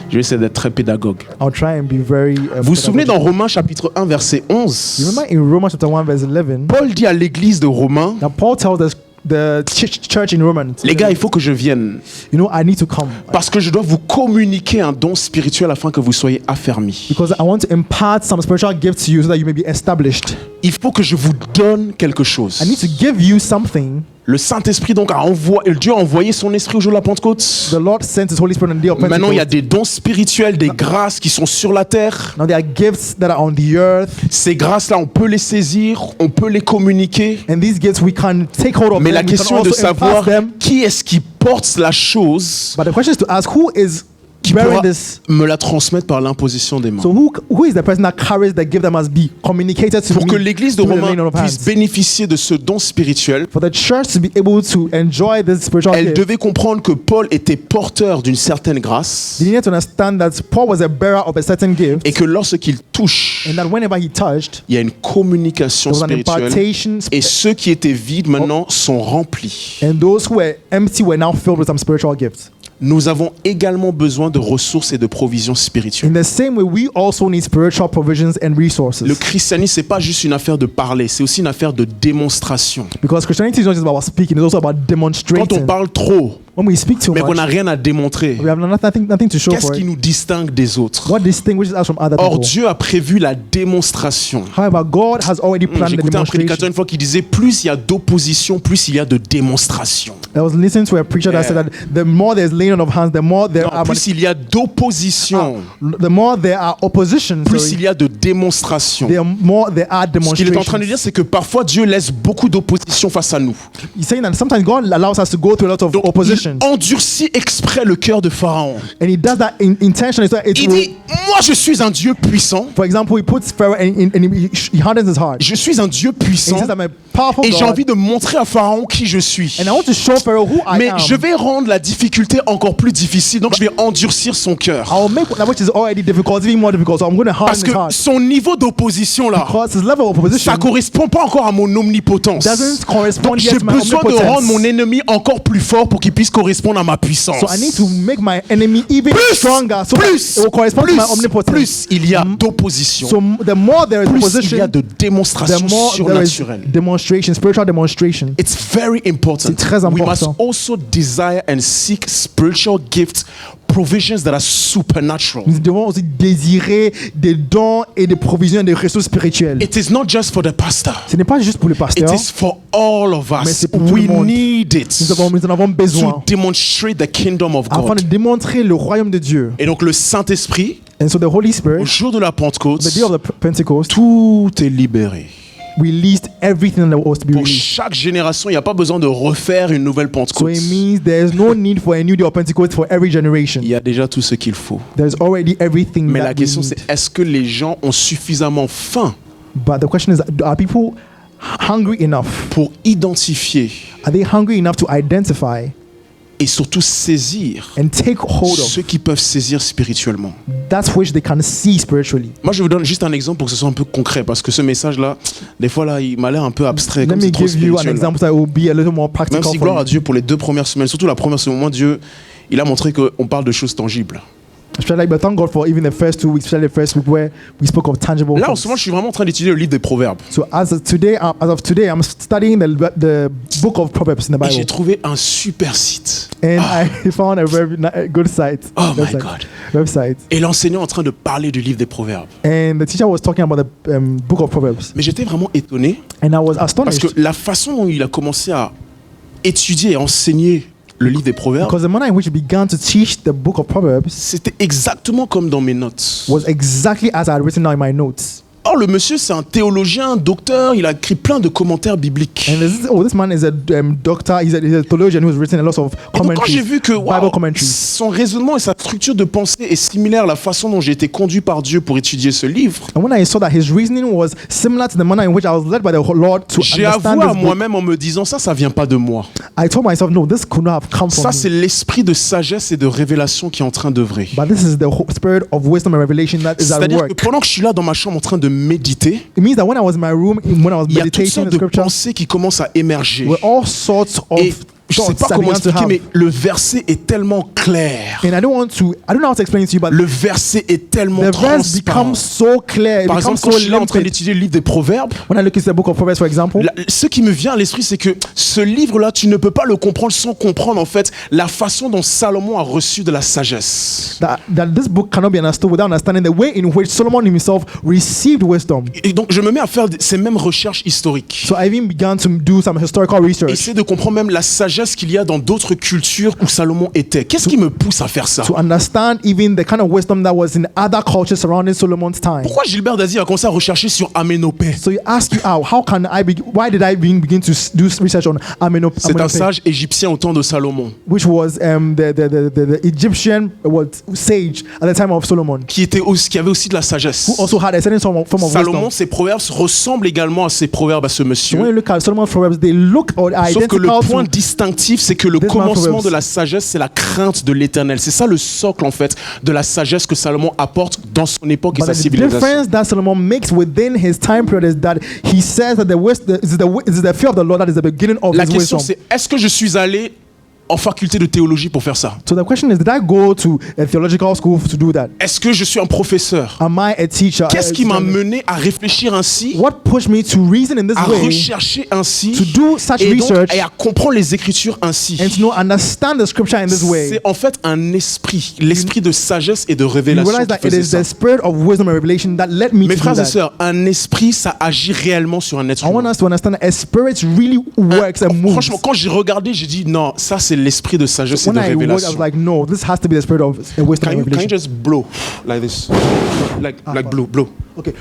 Je vais essayer d'être très pédagogue. I'll try and be very. Vous vous souvenez dans Romains chapitre 1 verset You 11, remember in Romans chapter 1 verse 11, Paul dit à l'église de Romains, now Paul tells us the church in Romans, les gars, il faut que je vienne you know, I need to come parce que je dois vous communiquer un don spirituel afin que vous soyez affermis. because I want to impart some spiritual gifts to you so that you may be established. Il faut que je vous donne quelque chose. I need to give you something. Le Saint-Esprit donc Dieu a envoyé son esprit au jour de la Pentecôte. The Lord sent His Holy Spirit on the day of Maintenant, il y a Pentecost. des dons spirituels, des grâces qui sont sur la terre. Now there are gifts that are on the earth, Ces grâces-là, on peut les saisir, on peut les communiquer. and these gifts we can take hold of Mais them. la We can question est de also impart savoir them. qui est-ce qui porte la chose But the question is to ask who is qui Who's bearing this? me la transmettre par l'imposition des mains. So who is the person that carries the gift that must be communicated to Pour que me l'église de through the laying Romains on of puisse hands? bénéficier de ce don spirituel, For the church to be able to enjoy this spiritual elle gift, devait comprendre que Paul était porteur d'une certaine grâce they needed to understand that Paul was a bearer of a certain gift, et que lorsqu'il touche, and that whenever he touched, il y a une communication there was an spirituelle impartation, et ceux qui étaient vides maintenant sont remplis. and those who were empty were now filled with some spiritual gifts. Nous avons également besoin de ressources et de provisions spirituelles. In the same way, we also need spiritual provisions and resources. Le christianisme, c'est pas juste une affaire de parler, c'est aussi une affaire de démonstration. Because Christianity is not just about speaking, it's also about Quand on demonstrating. parle trop, When we speak too mais qu'on much, n'a rien à démontrer, we have nothing to show qu'est-ce for qui it. nous distingue des autres? What distinguishes us from other Or people? Dieu a prévu la démonstration. However, God has already planned the J'écoutais un prédicateur demonstration. une fois qui disait plus il y a d'opposition, plus il y a de démonstration. I was listening to a preacher that said that the more there's laying on of hands, the more there Non, are plus il y a d'opposition, the more there are opposition, plus sorry, il y a de démonstration. the more there are Ce qu'il est en train de demonstrations. dire, c'est que parfois Dieu laisse beaucoup d'opposition face à nous. He's saying that sometimes God allows us to go through a lot of Donc, opposition, il endurcit exprès le cœur de Pharaon. and he does that intentionally so that it Il will. dit, moi je suis un Dieu puissant, For example, he puts Pharaoh and he hardens his heart. je suis un Dieu And he puissant says, I'm a powerful et j'ai God, envie de montrer à Pharaon qui je suis. and I want to show Pharaoh who I Mais am. je vais rendre la difficulté encore plus difficile, donc je vais endurcir son cœur. I will make that which is already difficult even more difficult. So I'm going to harden Parce his que heart. son niveau d'opposition là, Because his level of opposition ça correspond pas encore à mon omnipotence. doesn't correspond Donc yet j'ai to my besoin de omnipotence. rendre mon ennemi encore plus fort pour qu'il puisse correspondre à ma puissance. So I need to make my enemy even stronger so that it will correspond to my omnipotence. plus il y a d'opposition, So the more there is plus il y opposition, a de the démonstrations more there is surnaturelles. demonstration, spiritual demonstration. It's very important. C'est très We must important. also desire and seek spiritual gifts, provisions that are supernatural. Nous devons aussi désirer des dons et des provisions et des ressources spirituelles. It is not just for the pastor. Ce n'est pas juste pour le pasteur. It is for all of Mais us. c'est pour tout We le monde. need it Nous en avons besoin to demonstrate the kingdom of afin de God. démontrer le royaume de Dieu. Et donc le Saint-Esprit, And so the Holy au Spirit, jour de la Pentecôte, the day of the Pentecost, tout est libéré. released everything that was to be Pour released. chaque génération, il n'y a pas besoin de refaire une nouvelle So Pentecôte. it means there is no need for a new day of Pentecost for every generation. Il y a déjà tout ce qu'il faut. There's already everything Mais that la we question need. c'est, est-ce que les gens ont suffisamment faim But the question is, are people hungry enough? pour identifier Are they hungry enough to identify et surtout saisir and take hold of ceux qui peuvent saisir spirituellement? that which they can see spiritually? Moi, je vous donne juste un exemple pour que ce soit un peu concret, parce que ce message-là, des fois, là, il m'a l'air un peu abstrait, Let comme me c'est trop give you an spirituel. example that will be a little more Même practical si, for gloire à you. Dieu, pour les 2 premières semaines, surtout la première semaine, moi, Dieu, il a montré qu'on parle de choses tangibles. Especially, but thank God for even the first 2 weeks, especially the first week where we spoke of tangible Là, en things. ce moment, je suis vraiment en train d'étudier le livre des Proverbes. So as of today, I'm studying the book of Proverbs in the Et j'ai Bible, trouvé un super site. and I found a very good site. Oh my website, God. website. Et l'enseignant est en train de parler du livre des Proverbes. And the teacher was talking about the book of Proverbs, Mais j'étais vraiment étonné, and I was parce astonished que la façon dont il a commencé à étudier et enseigner le livre des Proverbes, because the manner in which he began to teach the book of Proverbs c'était exactement comme dans mes notes. was exactly as I had written down in my notes. Or, le monsieur, c'est un théologien, un docteur, il a écrit plein de commentaires bibliques. And this man is a doctor. He's a theologian who's written a lot of Et donc, quand j'ai commentaries, vu que Bible commentaries. son raisonnement et sa structure de pensée est similaire à la façon dont j'ai été conduit par Dieu pour étudier ce livre, And when I saw that his reasoning was similar to the manner in which I was led by the Lord to j'ai understand avoué à this book, moi-même en me disant ça vient pas de moi. I told myself, no, this could not have come from Ça, me. c'est l'esprit de sagesse et de révélation qui est en train d'œuvrer. But this is the spirit of wisdom and revelation that is at C'est-à-dire que work. pendant que je suis là dans ma chambre en train de méditer, It means that when I was in my room, when I was il y a toutes meditating sortes the de scripture, pensées qui commencent à émerger. were all sorts of Et je sais thoughts pas that comment began to expliquer, have. mais le verset est tellement clair. And I don't know how to explain it to you, but Le verset est tellement the verse transparent. becomes so clear. It Par becomes exemple, quand so je suis là en train limpid. d'étudier le livre des Proverbes, When I look into the book of Proverbs, for example, ce qui me vient à l'esprit, c'est que ce livre-là, tu ne peux pas le comprendre sans comprendre en fait la façon dont Salomon a reçu de la sagesse. that this book cannot be understood without understanding the way in which Solomon himself received wisdom. Et donc, je me mets à faire ces mêmes recherches historiques. So I even began to do some historical research Essayer de comprendre même la sagesse sagesse qu'il y a dans d'autres cultures où Salomon était. Qu'est-ce qui me pousse à faire ça? To understand even the kind of wisdom that was in other cultures surrounding Solomon's time. Pourquoi Gilbert Dazi a commencé à rechercher sur Aménopée? So you ask you out, why did I begin to do research on C'est un Amenhotep, sage égyptien au temps de Salomon, which was the Egyptian sage at the time of Solomon, qui avait aussi de la sagesse. who also had a certain form of Salomon, wisdom. ses proverbes ressemblent également à ses proverbes à ce So when monsieur. you look at Solomon's proverbs, they look or are Sauf que le identical point to. distinctif, c'est que le This man commencement Proverbs. de la sagesse, c'est la crainte de l'éternel. C'est ça le socle, en fait, de la sagesse que Salomon apporte dans son époque et But sa the civilisation. difference that Solomon makes within his time period is that he says that it is the fear of the Lord that is the beginning of La his question, wisdom. c'est est-ce que je suis allé en faculté de théologie pour faire ça? So the question is, did I go to a theological school to do that? Est-ce que je suis un professeur? Am I a teacher? Qu'est-ce qui m'a mené à réfléchir ainsi, What pushed me to reason in this à way, rechercher ainsi, to do such et, donc, research, et à comprendre les Écritures ainsi? and to understand the scripture in this way? C'est en fait un esprit, l'esprit de sagesse et de You révélation realize qui that it faisait is ça. the spirit of wisdom and revelation that led me Mes to do frères et that. sœurs, un esprit, ça agit réellement sur un être I want humain. us to understand that a spirit really works and moves. Franchement, quand j'ai regardé, j'ai dit non, ça c'est l'esprit de sagesse et When de I worked, I révélation. was like, no, this has to be the spirit of wisdom Can and you revelation. just blow like this, like blow? Okay,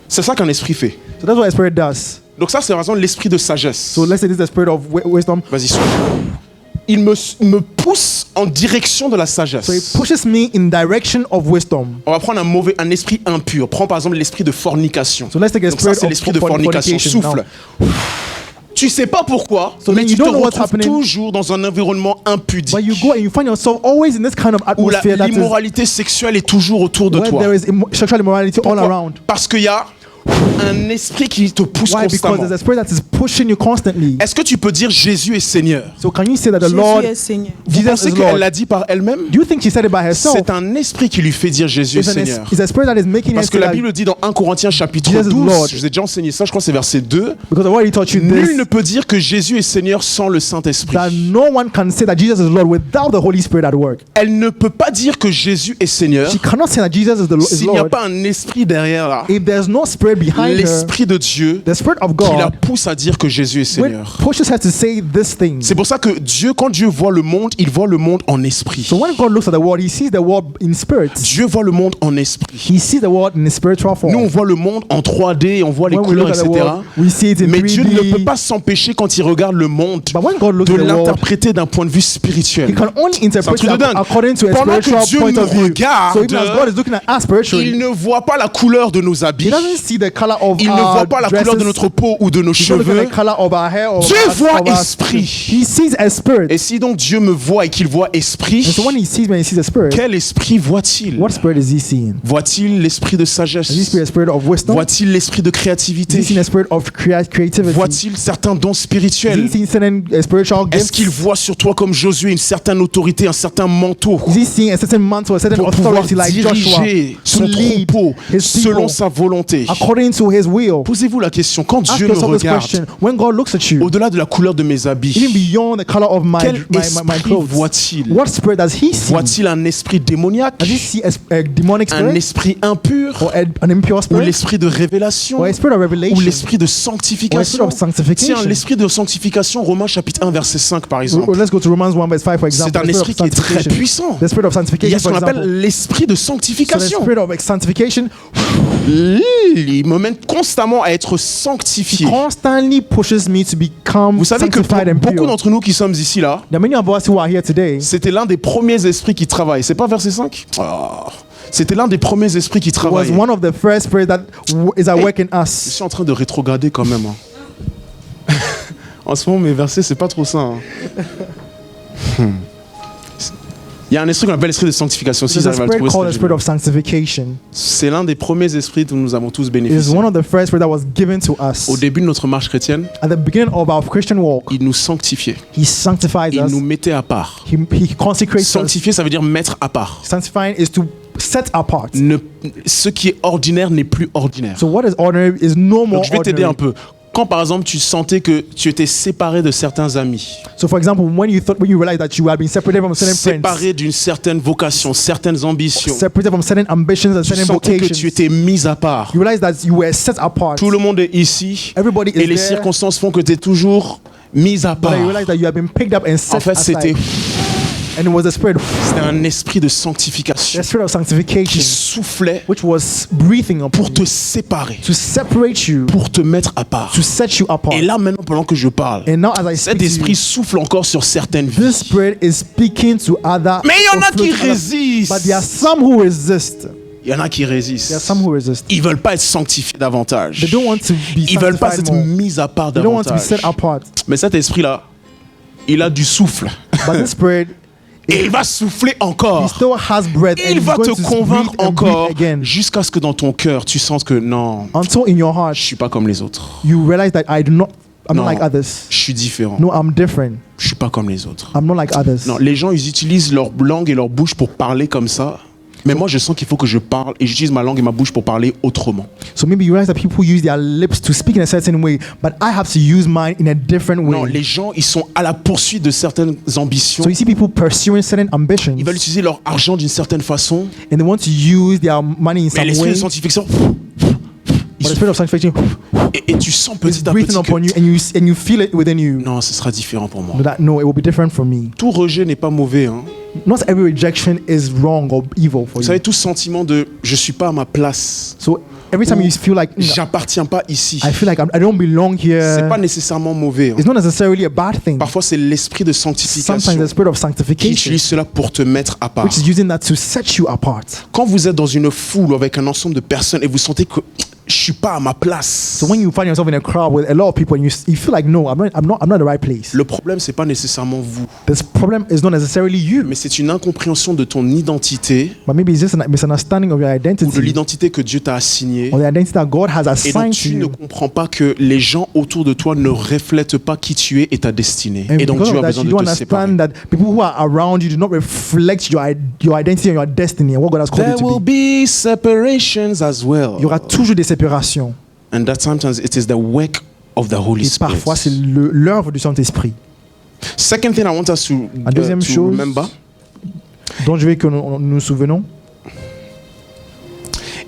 C'est ça qu'un esprit fait. so that's what a spirit does. Donc ça, c'est par exemple l'esprit de sagesse. So let's say this is the spirit of wisdom. Vas-y, souffle. Il me pousse en direction de la sagesse. So it pushes me in direction of wisdom. On va prendre un esprit impur. Prends par exemple l'esprit de fornication. So let's take a Donc ça, spirit c'est of l'esprit de fornication. Souffle. Tu sais pas pourquoi, So mais then tu you te don't know what's retrouves happening. toujours dans un environnement impudique. But you go and you find yourself always in this kind of Où atmosphere that is l'immoralité sexuelle est toujours autour de where toi. there is sexual immorality all Pourquoi? around. Parce qu'il y a un esprit qui te pousse Why? Because constamment. there's a spirit that is pushing you constantly. Est-ce que tu peux dire Jésus est Seigneur? So can you say that the Jésus Lord, est Seigneur. Vous Jesus pensez is qu'elle Lord? l'a dit par elle-même? Do you think she said it by herself? C'est un esprit qui lui fait dire Jésus est Seigneur. It's a spirit that is making her Parce que say la that, Bible dit dans 1 Corinthiens chapitre Jesus is 12, Lord. je vous ai déjà enseigné ça, je crois que c'est verset 2. because I've already taught you Nul ne this, peut dire que Jésus est Seigneur sans le Saint-Esprit. that no one can say that Jesus is Lord without the Holy Spirit at work. Elle ne peut pas dire que Jésus est Seigneur She cannot say that Jesus is s'il n'y a Lord pas un esprit derrière là. if there's no spirit behind her, L'Esprit de Dieu the Spirit of qui la God, pousse à dire que Jésus est which Seigneur. pushes her to say this thing. C'est pour ça que Dieu, quand Dieu voit le monde, il voit le monde en esprit. So when God looks at the world, he sees the world in spirit. Dieu voit le monde en esprit. He sees the world in a spiritual form. Nous, on voit le monde en 3D, on voit les When we couleurs, look at the etc. world, we see it in Mais Dieu ne 3D. peut pas s'empêcher, quand il regarde le monde, But when God looks de at the world, l'interpréter d'un point de vue spirituel. he can only C'est un interpret truc de it dingue. according to a Pendant que spiritual Dieu point nous of view. regarde, So even as God is looking at us spiritually, Il ne voit pas la couleur de nos habits. he doesn't see the color of Il ne our voit pas la couleur dresses. de notre peau ou de nos He's not looking cheveux. at the color of our hair or Dieu of voit our esprit. He sees a spirit. Et si donc Dieu me voit et qu'il voit And esprit, so when he sees a spirit, quel esprit voit-il? what spirit is he seeing? Voit-il l'esprit de Is he sagesse? seeing a spirit of wisdom? Voit-il l'esprit de Is he créativité? seeing a spirit of creativity? Voit-il certains dons Is spirituels? he seeing certain spiritual Est-ce qu'il gifts? voit sur toi comme Josué une certaine autorité, un certain manteau Is he seeing a certain mantle, a certain pour pouvoir authority like Joshua diriger to son lead troupeau his selon people sa volonté? according to his will? Posez-vous la question, quand Ask Dieu me yourself this regarde, question. When God looks at you, au-delà de la couleur de mes even habits, beyond the color of my quel esprit clothes, voit-il? what spirit does he see? Voit-il un esprit démoniaque, Does he see a demonic un spirit esprit impur, or an impure ou spirit l'esprit de révélation, or a spirit of ou revelation l'esprit de or a spirit sanctification? of sanctification? Tiens, l'esprit de sanctification, Romains chapitre 1, verset 5 par exemple. Let's go to Romans 1 verse 5 for example. C'est un The spirit esprit of qui est très sanctification. puissant. The spirit of Il y a sanctification, ce for qu'on appelle example. l'esprit de So the sanctification. spirit of sanctification Il me mène constamment à être sanctifié. constantly pushes me to become Vous savez que pour sanctified and beaucoup pure. d'entre nous qui sommes ici là, There are many of us who are here today. c'était l'un des premiers esprits qui travaillent. C'est pas verset 5? C'était l'un des premiers esprits qui Was travaillent. one of the first spirits that is at work in Je us. suis en train de rétrograder quand même. Hein. En ce moment, mes versets, c'est pas trop ça. Hein. Il y a un esprit qu'on appelle l'esprit de sanctification. Si There's vous a arrivez à le spirit trouver, called the c'est spirit of sanctification. C'est l'un des premiers esprits dont nous avons tous It is bénéficié. one of the first spirits that was given to us. Au début de notre marche chrétienne, At the beginning of our Christian walk, il nous sanctifiait. he sanctifies Il us. nous mettait à part. He consecrates us. Sanctifier, ça veut dire mettre à part. Sanctifying is to set apart. Ce qui est ordinaire n'est plus ordinaire. So what is ordinary is no more Donc je vais t'aider un ordinary. peu. Quand par exemple tu sentais que tu étais séparé de certains amis, So for example, when you realize that you have been separated from certain friends, séparé d'une certaine vocation, certaines ambitions, separated from certain ambitions and tu certain sentais que vocations, tu étais mis à part. you realize that you were set apart. Tout le monde est ici Everybody et is les there. circonstances font que tu es toujours mis à part. But you realize that you have been picked up and set En fait, c'était aside. And it was the spirit, un esprit de sanctification the spirit of qui sanctification, soufflait which was breathing upon pour te you, séparer, to separate you, pour te mettre à part. to set you apart. Et là, maintenant, pendant que je parle, And now, as I cet speak to esprit you, souffle encore sur certaines this vies. spirit is speaking to other. Mais il y en a qui but there are résistent. some who resist. Il y en a qui There are résistent. some who resist. Ils veulent pas être sanctifiés davantage. They don't want to be Ils veulent pas sanctified être more. mis à part They don't want to be davantage. set apart. Mais cet esprit-là, il a du souffle. But this spirit, Et il va souffler he encore. still has breath, and Il he's va going te to convaincre breathe and encore breathe again jusqu'à ce que dans ton cœur, tu sentes que non, until in your heart je suis pas comme les autres. you realize that I'm Non, not like others. je suis différent. No, I'm different. Je suis pas comme les autres. I'm not like others. Non, les gens, ils utilisent leur langue et leur bouche pour parler comme ça. Mais moi, je sens qu'il faut que je parle et j'utilise ma langue et ma bouche pour parler autrement. So maybe you realize that people use their lips to speak in a certain way, but I have to use mine in a different way. Non, les gens, ils sont à la poursuite de certaines ambitions. So you see people pursuing certain ambitions, Ils veulent utiliser leur argent d'une certaine façon. and they want to use their money in Mais some l'esprit way. de sanctification, But the spirit of sanctification et tu sens is petit à breathing petit upon you, que and you feel it within you. non, ce sera différent pour moi. That no, it will be different for me. Tout rejet n'est pas mauvais. Hein. Not every rejection is wrong or evil for Vous savez, you. tout sentiment de je suis pas à ma place, So every time you feel like j'appartiens pas ici, I feel like I don't belong c'est here, pas nécessairement mauvais. Hein. it's not necessarily a bad thing. Parfois, c'est l'esprit de Sometimes sanctification the spirit of qui sanctification, utilise cela pour te mettre à part. which is using that to set you apart. Quand vous êtes dans une foule avec un ensemble de personnes et vous sentez que je suis pas à ma place, So when you find yourself in a crowd with a lot of people and you feel like no, I'm not in the right place. le problème c'est pas nécessairement vous, This problem is not necessarily you, mais c'est une incompréhension de ton identité but maybe it's just a misunderstanding of your ou de identity l'identité que Dieu t'a assignée. or the identity that God has Et donc assigned to tu ne you. comprends pas que les gens autour de toi ne reflètent pas qui tu es et ta destinée. And Et donc because Dieu of a that, besoin you de don't te séparer. understand that people who are around you do not reflect your identity and your destiny and what God has called There you will to be. be separations as well. Il y aura toujours des séparations. And that sometimes it is the work of the Holy Et Spirit. parfois, c'est l'œuvre du Saint-Esprit. Second thing I want us to, La deuxième to chose remember dont je veux que nous nous souvenons,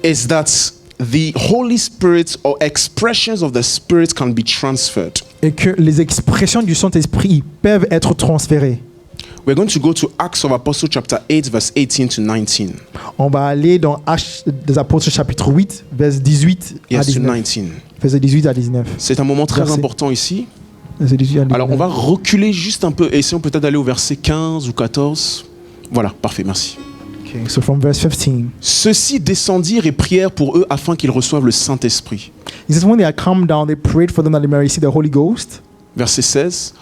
is that the Holy Spirit or expressions of the Spirit can be transferred. et que les expressions du Saint-Esprit peuvent être transférées. We're going to go to Acts of Apostles chapter 8 verse 18 to 19. On va aller dans Actes des Apôtres chapitre 8, verset 18 à Yes, to 19. 19. Verset 18 à 19. C'est un moment très Verset. important ici. Verset 18 à 19. Alors on va reculer juste un peu et essayons peut-être d'aller au verset 15 ou 14. Voilà, parfait, merci. Okay, so from verse 15. Ceux-ci descendirent et prièrent pour eux afin qu'ils reçoivent le Saint-Esprit. It says, when they had come down, they prayed for them that they may receive the Holy Ghost. Verset 16.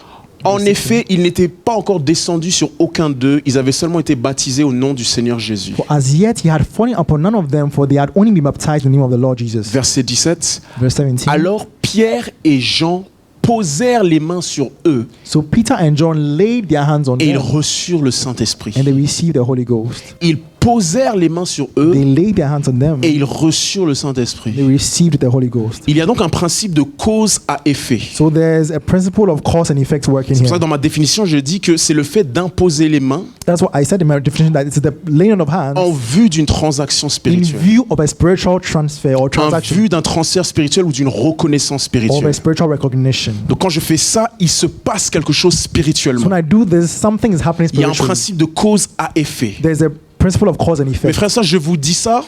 En effet, ils n'étaient pas encore descendus sur aucun d'eux, ils avaient seulement été baptisés au nom du Seigneur Jésus. For as yet he had fallen upon none of them, for they had only been baptized in the name of the Lord Jesus. Verset 17. Verse 17. Alors Pierre et Jean posèrent les mains sur eux So Peter and John laid their hands on et ils them, reçurent le Saint-Esprit. and they received the Holy Ghost. Ils posèrent les mains sur eux They laid their hands on them, et ils reçurent le Saint-Esprit. they received the Holy Ghost. Il y a donc un principe de cause à effet. So there's a principle of cause and effect working C'est pour ça here. que dans ma définition, je dis que c'est le fait d'imposer les mains That's what I said in my definition, that it's the laying of hands en vue d'une transaction in spirituelle, view of a spiritual transfer or en transaction vue d'un transfert spirituel ou d'une reconnaissance or spirituelle. a spiritual recognition. Donc quand je fais ça, il se passe quelque chose So spirituellement. when I do this, something is happening Il y a un spiritually. principe de cause à effet. There's a principle of cause and Mes effect. frères et sœurs, je vous dis ça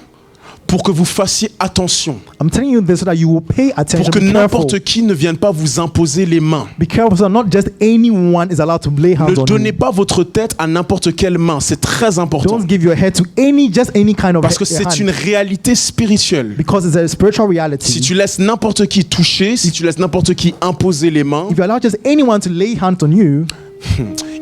pour que vous fassiez attention, I'm telling you this so that you will pay attention. pour que Be careful. n'importe qui ne vienne pas vous imposer les mains. Be careful so that not just anyone is allowed to lay hands Ne on donnez you. pas votre tête à n'importe quelle main, c'est très important. Don't give your head to just any kind of Parce que hand, c'est une réalité spirituelle. because it's a spiritual reality. Si tu laisses n'importe qui toucher, si tu laisses n'importe qui imposer les mains, If you allow just anyone to lay hands on you,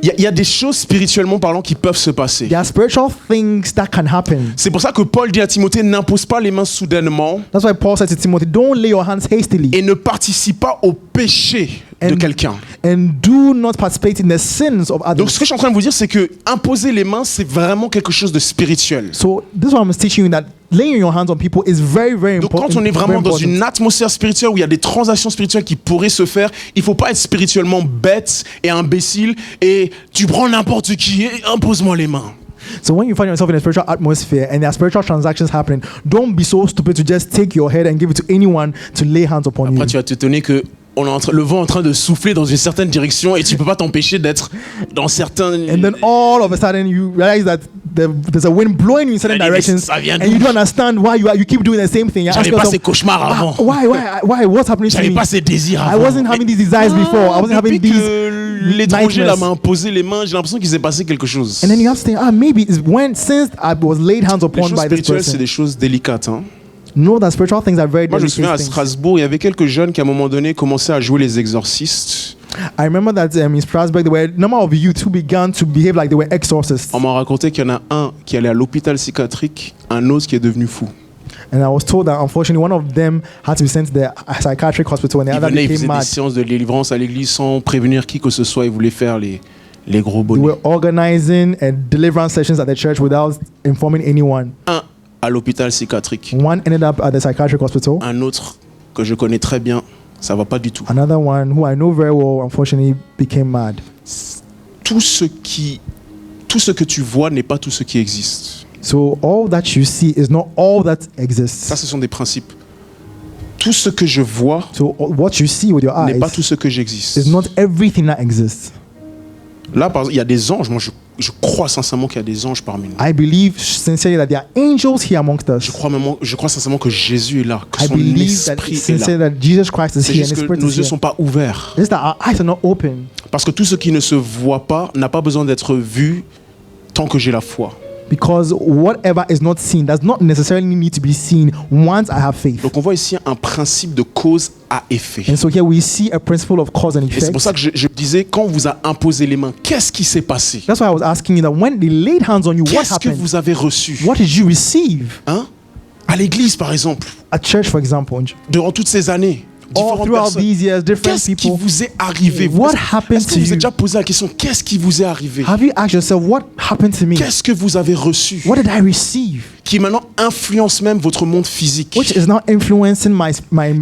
il y a des choses spirituellement parlant qui peuvent se passer. there are spiritual things that can happen. C'est pour ça que Paul dit à Timothée, n'impose pas les mains soudainement That's why Paul said to Timothy, don't lay your hands hastily et ne participe pas au péché de And- quelqu'un. and do not participate in the sins of Donc others. ce que je suis en train de vous dire, c'est que imposer les mains, c'est vraiment quelque chose de spirituel. So this is what I'm teaching you, that laying your hands on people is very, very Donc important. quand on est vraiment very dans important. une atmosphère spirituelle où il y a des transactions spirituelles qui pourraient se faire, il faut pas être spirituellement bête et imbécile et tu prends n'importe qui et impose-moi les mains. So when you find yourself in a spiritual atmosphere and there are spiritual transactions happening, don't be so stupid to just take your head and give it to anyone to lay hands upon Après you. tu vas t'étonner que le vent est en train de souffler dans une certaine direction et tu peux pas t'empêcher d'être dans certains. And then all of a sudden you realize that there's a wind blowing in certain directions, Ça vient and you d'où? don't understand why you keep doing the same thing. You ask J'avais pas ces yourself, cauchemars avant. why, what's happening to J'avais me? pas ces désirs I avant. wasn't having these desires before. I wasn't having Depuis these que l'étranger là nightmares. m'a imposé les mains, j'ai l'impression qu'il s'est passé quelque chose. And then you have to think, maybe it's since I was laid hands Les upon choses by this spirituelles, c'est person. des choses délicates. Hein. Know that spiritual things are very Moi, je me delicate souviens à things. Strasbourg, il y avait quelques jeunes qui à un moment donné commençaient à jouer les exorcistes. I remember that in Strasbourg, there were a number of youth who began to behave like they were exorcists. On m'a raconté qu'il y en a un qui allait à l'hôpital psychiatrique, un autre qui est devenu fou. And I was told that unfortunately one of them had to be sent to the psychiatric hospital and the Il other venait, il became faisait des mad. séances de délivrance à l'église sans prévenir qui que ce soit. Il voulait faire les gros They bonnets. were organizing deliverance sessions at the church without informing anyone. Un à l'hôpital psychiatrique, One ended up at the psychiatric hospital. un autre que je connais très bien, ça va pas du tout. Another one who I know very well, unfortunately, became mad. Tout ce que tu vois n'est pas tout ce qui existe. So all that you see is not all that exists. Ça, ce sont des principes. Tout ce que je vois So what you see with your n'est eyes pas tout ce que j'existe. is not everything that exists. Là, par exemple, il y a des anges. Moi, je crois sincèrement qu'il y a des anges parmi nous. I believe sincerely that there are angels here amongst us. Je crois sincèrement que Jésus est là, que I son believe that esprit est sincerely là. that Jesus Christ is C'est here and juste His que Spirit nos is yeux here. sont pas ouverts. It's just that our eyes are not open. Parce que tout ce qui ne se voit pas n'a pas besoin d'être vu tant que j'ai la foi. Because whatever is not seen does not necessarily need to be seen once I have faith. Donc on voit ici un principe de cause à effet. And so here we see a principle of cause and Et c'est effect. pour ça que je disais, quand on vous a imposé les mains, qu'est-ce qui s'est passé? That's why I was asking you that when they laid hands on you, what Qu'est-ce que happened? vous avez reçu? What did you receive? Hein? À l'église, par exemple, At church, for example, durant toutes ces années, all différentes throughout personnes. these years, different Qu'est-ce qui people. vous est arrivé? What happened Est-ce que to vous you? avez déjà posé la question, qu'est-ce qui vous est arrivé? Have you asked yourself, what happened to me? Qu'est-ce que vous avez reçu? What did I receive? Qui maintenant influence même votre monde physique. Which is now influencing my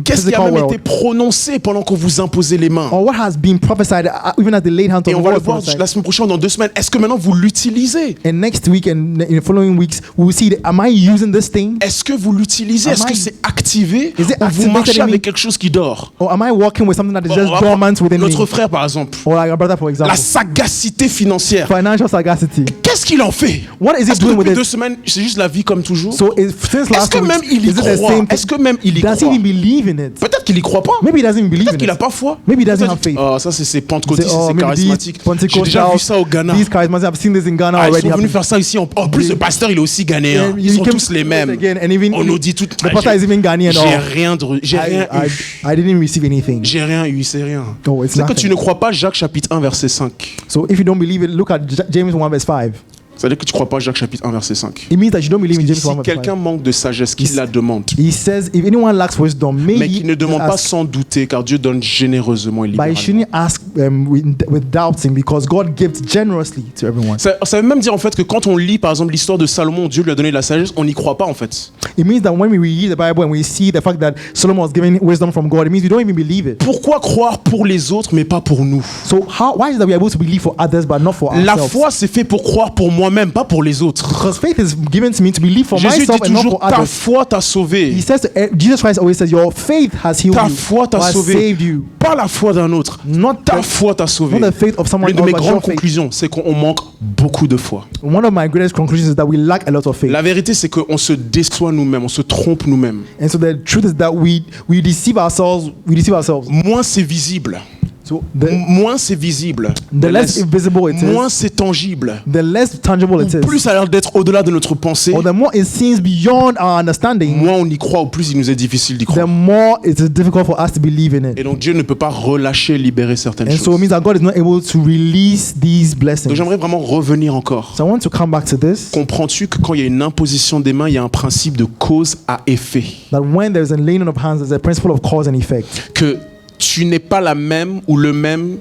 Qu'est-ce qui a physical même été world? prononcé pendant qu'on vous imposait les mains? Or what has been prophesied even as they laid hands on Et the on va le word voir prophesied? la semaine prochaine, dans 2 semaines. Est-ce que maintenant vous l'utilisez? And next week and in the following weeks, we will see, am I using this thing? Est-ce que vous l'utilisez? Am Est-ce que I- c'est activé? Is it Ou vous activated marchez in me? avec quelque chose qui dort? Or am I working with something that is Bon, just on va prendre dormant within me? notre frère, par exemple. Or like a brother, for La example. sagacité financière. Financial sagacity. Qu'est-ce qu'il en fait? What is he Est-ce que doing with depuis 2 it? semaines, c'est juste la vie comme toujours? So since Est-ce last que week, même il y is it the croit? same Est-ce que même il y Does he croit? even believe in it? Peut-être qu'il y croit pas. Maybe he doesn't even believe Peut-être in qu'il it. n'a pas foi. Maybe he doesn't Peut-être- have faith. Ah, ça c'est pentecôtiste, Say, oh, c'est maybe charismatique. these J'ai déjà vu ça au Ghana. These charismatics, I've seen this in Ghana Ah, ils already. sont venus faire ça ici. En plus, le pasteur, il est aussi ghanéen. And Ils he sont came tous les mêmes. again, and even On nous dit tout. the pastor is even Ghanaian. J'ai rien eu. I didn't receive anything. J'ai rien eu, c'est rien. Oh, it's C'est que nothing. tu ne crois pas Jacques chapitre 1 verset 5. So if you don't believe it, look at James 1 verse 5. C'est-à-dire que tu ne crois pas Jacques chapitre 1 verset 5. It means that you don't believe in James Si 1 verse 5. quelqu'un manque de sagesse, qu'il la demande. He says, if anyone lacks wisdom, may Mais he qu'il ne demande pas ask. sans douter, car Dieu donne généreusement et But he libéralement. shouldn't ask with doubting, because God gives generously to everyone. Ça veut même dire en fait que quand on lit par exemple l'histoire de Salomon, Dieu lui a donné de la sagesse, on n'y croit pas en fait. It means that when we read the Bible and we see the fact that Solomon was given wisdom from God, it means we don't even believe it. Pourquoi croire pour les autres mais pas pour nous? So why is it that we are able to believe for others but not for La ourselves? foi c'est fait pour croire pour moi-même, pas pour les autres. Because faith is given to me to believe for Jésus dit myself and not toujours for ta others. foi t'a sauvé. He says, Jesus Christ always says, your faith has healed Ta you, foi t'a or has sauvé. saved you. Pas la foi d'un autre. Not Ta the, foi t'a sauvé. not the faith of someone L'une de else, mes but grandes your faith. conclusions, c'est qu'on manque beaucoup de foi. One of my greatest conclusions is that we lack a lot of faith. La vérité, c'est qu'on se déçoit nous-mêmes, on se trompe nous-mêmes. And so the truth is that we deceive ourselves. We deceive ourselves. Moins c'est visible, So the moins c'est visible, less visible it moins is, c'est tangible, the less tangible it is, plus ça a l'air d'être au-delà de notre pensée, or the more it seems beyond our understanding, moins on y croit, ou plus il nous est difficile d'y the croire. more it is difficult for us to believe in Et it. donc Dieu ne peut pas relâcher, libérer certaines And so it choses. means that God is not able to release these blessings. Donc j'aimerais vraiment revenir encore. So I want to come back to this. Comprends-tu que quand il y a une imposition des mains, il y a un principe de cause à effet? That when there is a laying on of hands, there's a principle of cause and effect. Que tu n'es pas la même ou le même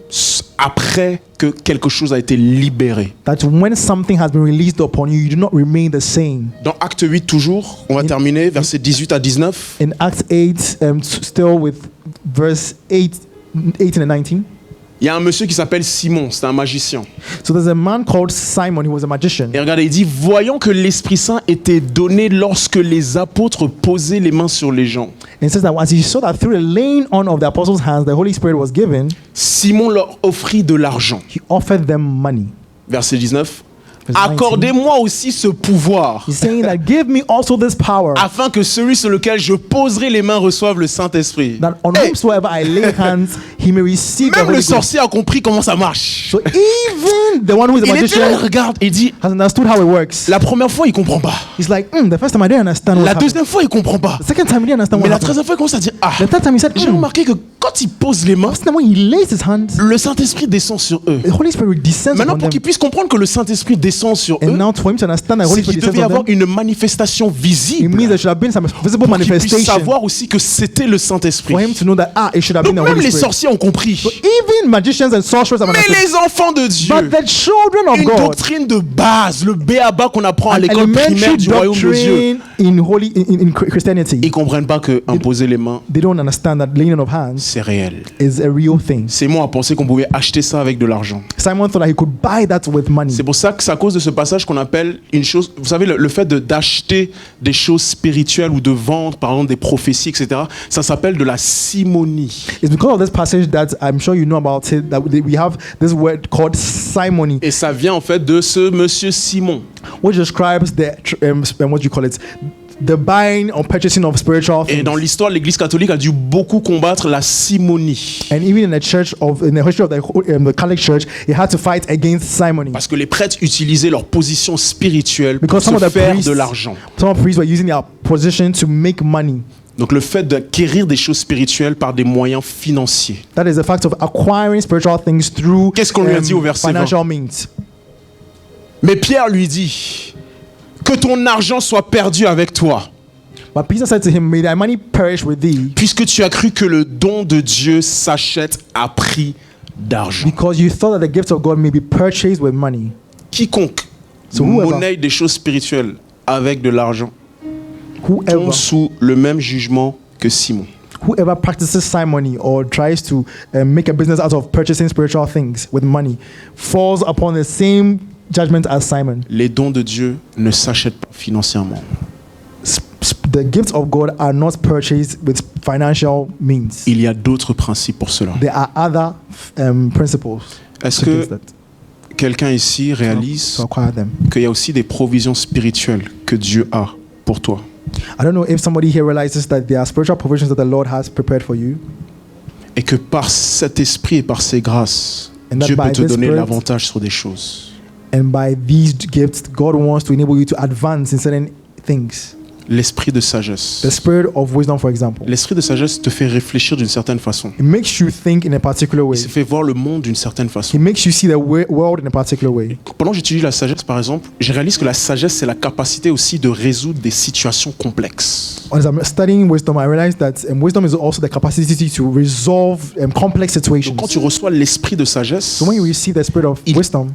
après que quelque chose a été libéré. That when something has been released upon you, you do not remain the same. Dans Acte 8 toujours, on va terminer, versets 18 à 19. In Acts 8, still with verse 18 and 19. Il y a un monsieur qui s'appelle Simon, c'est un magicien. So there's a man called Simon who was a magician. Et regardez, il dit, voyant que l'Esprit Saint était donné lorsque les apôtres posaient les mains sur les gens. And it says that as he saw that through the laying on of the apostles' hands, the Holy Spirit was given, Simon leur offrit de l'argent. he offered them money. Verset 19. Verse 19. Accordez-moi aussi ce pouvoir, He's saying that give me also this power, afin que celui sur lequel je poserai les mains reçoive le Saint-Esprit. that on Hey, whomsoever I lay hands, he may receive the même Holy le Ghost. sorcier a compris comment ça marche. So even the one who is a Il était là, il magician regarde et dit, has understood how it works. la première fois, il comprend pas. He's like, the first time I didn't understand what La happened. deuxième fois, il comprend pas. The second time he didn't understand Mais what la happened. troisième fois, il commence à dire, ah, The third time he said, j'ai remarqué que quand il pose les mains, when he lays his hands, le Saint-Esprit descend sur eux. the Holy Spirit descends Maintenant, upon pour them. qu'ils puissent comprendre que le Saint-Esprit descend sur And eux, now for him to understand that the c'est Holy qu'il Spirit devait y descends on avoir them, une manifestation it means visible there should have been some visible pour qu'ils puissent manifestation savoir aussi que c'était le Saint-Esprit. for him to know that it should have Donc been the même Holy les Spirit. sorciers ont compris. Even magicians and sorcerers have Mais understood. les enfants de Dieu, But the children of une God, doctrine de base, le béaba qu'on apprend à an l'école primaire elementary du royaume de Dieu, doctrine in Christianity, ils comprennent pas que imposer les mains, they don't understand that laying on of hands c'est réel. is a real thing. Simon a pensé qu'on pouvait acheter ça avec de l'argent. Simon thought that he could buy that with money. C'est pour ça que c'est à cause de ce passage qu'on appelle une chose, vous savez, le fait d'acheter des choses spirituelles ou de vendre, par exemple, des prophéties, etc., ça s'appelle de la simonie. It's because of this passage that I'm sure you know about it, that we have this word called simony, Et ça vient en fait de ce monsieur Simon. which describes what you call it, the buying or purchasing of spiritual Et things. dans l'histoire, l'Église catholique a dû beaucoup combattre la simonie. And even in the history of the Catholic Church, it had to fight against simony. Parce que les prêtres utilisaient leur position spirituelle pour Because some se of the faire priests, de l'argent. some of the priests were using their position to make money. Donc le fait d'acquérir des choses spirituelles par des moyens financiers. That is the fact of acquiring spiritual things through Qu'est-ce qu'on lui a dit au verset 20? financial means. Mais Pierre lui dit que ton argent soit perdu avec toi, But Peter said to him, may thy money perish with thee, puisque tu as cru que le don de Dieu s'achète à prix d'argent. because you thought that the gifts of God may be purchased with money. Quiconque whoever- monnaie des choses spirituelles avec de l'argent Whoever tombe sous le même jugement que Simon. whoever practices simony or tries to make a business out of purchasing spiritual things with money falls upon the same judgment as Simon. Les dons de Dieu ne s'achètent pas financièrement. The gifts of God are not purchased with financial means. Il y a d'autres principes pour cela. There are other principles Est-ce against que that, quelqu'un ici réalise to acquire them. qu'il y a aussi des provisions spirituelles que Dieu a pour toi? I don't know if somebody here realizes that there are spiritual provisions that the Lord has prepared for you, Et que par cet esprit et par ses grâces, And that Dieu peut by te this donner Spirit- l'avantage sur des choses. and by these gifts, God wants to enable you to advance in certain things. L'esprit de sagesse. The spirit of wisdom, for example, L'esprit de sagesse te fait réfléchir d'une certaine façon. it makes you think in a particular way. Il te fait voir le monde d'une certaine façon. It makes you see the world in a particular way. Pendant que j'étudie la sagesse, par exemple, je réalise que la sagesse, c'est la capacité aussi de résoudre des situations complexes. As I'm studying wisdom, I realize that wisdom is also the capacity to resolve complex situations. Donc, quand tu reçois l'esprit de sagesse, So when you receive the spirit of Il- wisdom,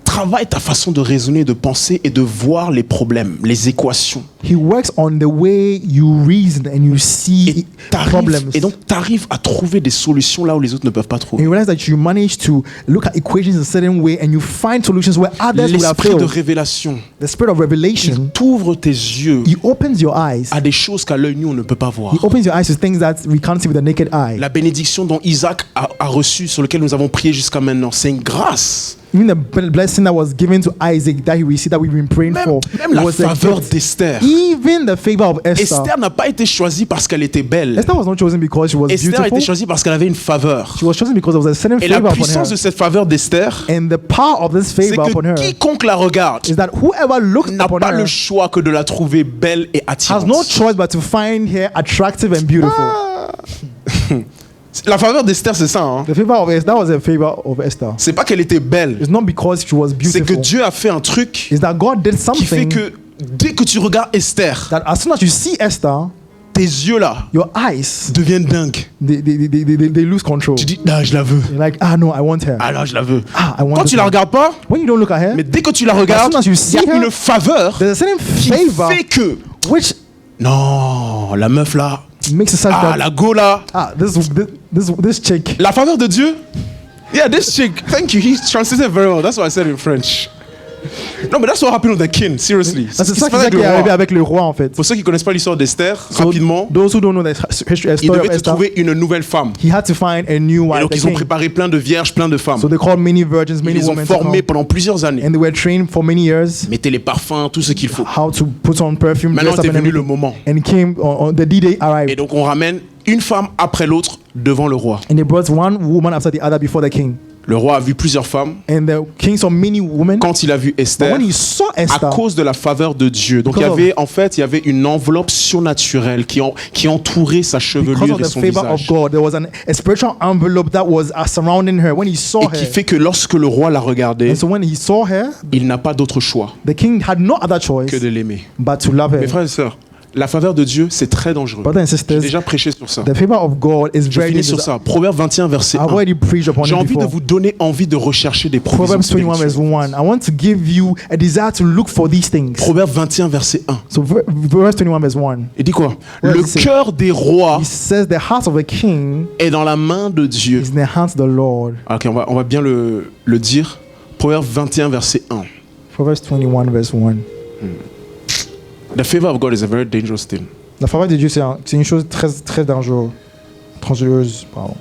travaille ta façon de raisonner, de penser et de voir les problèmes, les équations. he works on the way you reason and you see problems. Et donc, tu arrives à trouver des solutions là où les autres ne peuvent pas And trouver. you realize that you manage to look at equations in a certain way and you find solutions where others would have L'esprit de failed. révélation, The spirit of revelation, il t'ouvre tes yeux he opens your eyes. à des choses qu'à l'œil nu on ne peut pas voir. He opens your eyes to things that we can't see with the naked eye. La bénédiction dont Isaac a reçu, sur lequel nous avons prié jusqu'à maintenant, c'est une grâce. Even the blessing that was given to Isaac that he received, that we've been praying for, Même la was a faveur gift. d'Esther. Even the favor of Esther. Esther n'a pas été choisie parce qu'elle était belle. Esther was not chosen because she was Esther a beautiful. été choisie parce qu'elle avait une faveur. She was chosen because there was a certain Et la favor upon puissance de her. cette faveur d'Esther, And the power of this c'est favor upon que her quiconque la regarde is that whoever looks n'a upon pas her le choix que de la trouver belle et has attirante. no choice but to find her attractive and beautiful. La faveur d'Esther, c'est ça. Hein? The favor of Esther, that was a favor of Esther. C'est pas qu'elle était belle. It's not because she was C'est que beautiful. Dieu a fait un truc It's that God did qui fait something que dès que tu regardes Esther, that as soon as you see Esther, tes yeux là your eyes, deviennent dingues. they lose control. Tu dis, ah, je la veux. You're like, ah no, I want her. Ah là, je la veux. Ah, I want Quand this tu la one. regardes pas, When you don't look at her, mais dès que tu la regardes, As soon as you il y see a her, une faveur there's a certain qui favor fait que which non, la meuf là, makes it such ah, that la go là, this chick, la faveur de Dieu. Yeah, this chick. Thank you. He translated very well. That's what I said in French. No, but that's what happened with the king, seriously. C'est ça qui est arrivé avec le roi en fait. Pour ceux qui ne connaissent pas l'histoire d'Esther, rapidement, Those who don't know the history il story of devait se Esther, trouver une nouvelle femme. he had to find a new Et wife. donc the ils ont king. préparé plein de vierges, plein de femmes. So they called many virgins, Ils many les ont women to formées come, pendant plusieurs années. and they were trained for many years Mettez les parfums, tout ce qu'il faut. how to put on perfume, Maintenant dress up est and venu le everything. moment. And came on the D-Day Et arrived, donc on ramène une femme après l'autre devant le roi. and they brought one woman after the other before the king. Le roi a vu plusieurs femmes. And the king saw many women. Quand il a vu But Esther, when he saw à Esther, cause de la faveur de Dieu. Donc il y avait une enveloppe surnaturelle qui entourait sa because chevelure of et the son favor of visage. God, there was a spiritual envelope that was surrounding her. When he saw Et her, qui fait que lorsque le roi la regardait, and so when he saw her, il n'a pas d'autre choix the king had no other choice que de l'aimer. but to love her. Mes frères et sœurs, la faveur de Dieu, c'est très dangereux. Brothers and J'ai sisters, déjà prêché sur ça. the favor of God is Je very finis sur dangerous. ça. Proverbe 21, verset I've 1. already preached upon J'ai it envie de before. vous donner envie de rechercher des provisions Proverbs 21 verse spirituelles. 1. I want to give you a desire to look for these things. Proverbe 21, verset 1. So verse 21 verse 1. Il dit quoi? Ouais, Le c'est- cœur des rois He says the heart of a king est dans la main de Dieu. is in the hands of the Lord. Ok, on va bien le dire. Proverbe 21, verset 1. Proverbs 21 verse 1. The favor of God is a very dangerous thing. La faveur de Dieu, c'est une chose très, très dangereuse. Pardon.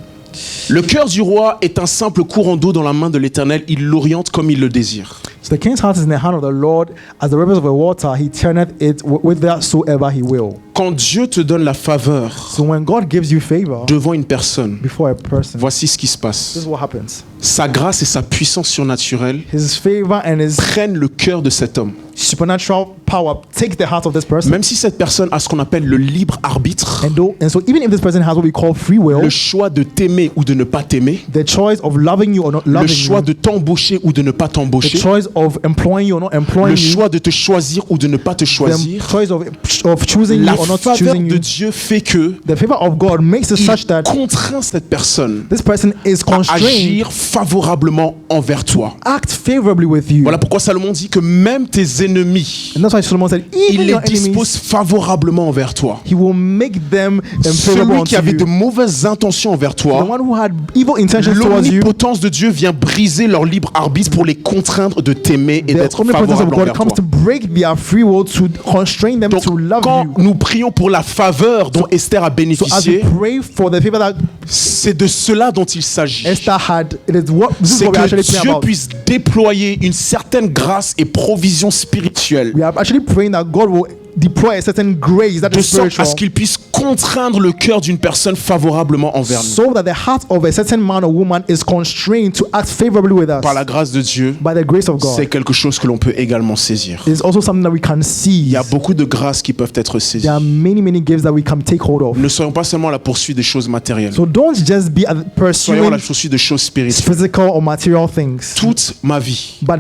Le cœur du roi est un simple courant d'eau dans la main de l'Éternel. Il l'oriente comme il le désire. So the king's heart is in the hand of the Lord. As the rivers of the water, he turneth it whithersoever he will. Quand Dieu te donne la faveur So when God gives you favor devant une personne, before a person, voici ce qui se this passe. is what happens. Sa grâce et sa puissance surnaturelle His favor and his prennent le cœur de cet homme. supernatural power take the heart of this person. Même si cette personne a ce qu'on appelle le libre arbitre, And so even if this person has what we call free will, le choix de t'aimer ou de ne pas t'aimer, the choice of loving you or not le loving choix you, de t'embaucher ou de ne pas the t'embaucher, choice of employing you or not le employing you, choix de te choisir ou de ne pas te the choisir, choice of choosing you la or not faveur choosing de you, Dieu fait que the favor of God makes it il such that contraint cette personne this person is à constrained agir favorablement envers toi. act favorably with you. Voilà pourquoi Salomon dit que même tes ennemis, And that's why Solomon said, il even les your enemies, dispose favorablement envers toi. he will make them favorable Celui unto qui avait you. de mauvaises intentions envers The toi, one who had evil intentions towards you, l'omnipotence de Dieu vient briser leur libre arbitre pour les contraindre de t'aimer et the d'être omnipotence of favorable God envers comes toi. to break their free will, to constrain them Donc, to love quand you. nous prions pour la faveur dont Esther a So as we bénéficié, pray for the favor that c'est de cela dont il s'agit. Esther had, this is C'est what we're que actually praying Dieu about. puisse déployer une certaine grâce et provision spirituelle We are actually praying that God will deploy a certain grace that de is sorte à spiritual, ce qu'il puisse contraindre le cœur d'une personne favorablement envers nous. so that the heart of a certain man or woman is constrained to act favorably with us Par la grâce de Dieu, by the grace of c'est God. quelque chose que l'on peut également saisir. It's also something that we can Il see. y a beaucoup de grâces qui peuvent être saisies. There are many, many gifts that we can take hold of. Ne soyons pas seulement à la poursuite des choses matérielles. So don't just be Soyons à pursuing la poursuite des choses spirituelles. physical or material things, Toute ma vie, but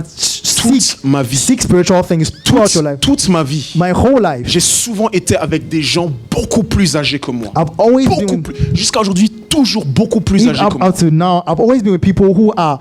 toute ma vie, seek spiritual things throughout your life. toute ma vie, My whole life, j'ai souvent été avec des gens beaucoup plus âgés que moi. I've always Beaucoup been, plus. Jusqu'à aujourd'hui, toujours beaucoup plus even âgés que moi. up to now, I've always been with people who are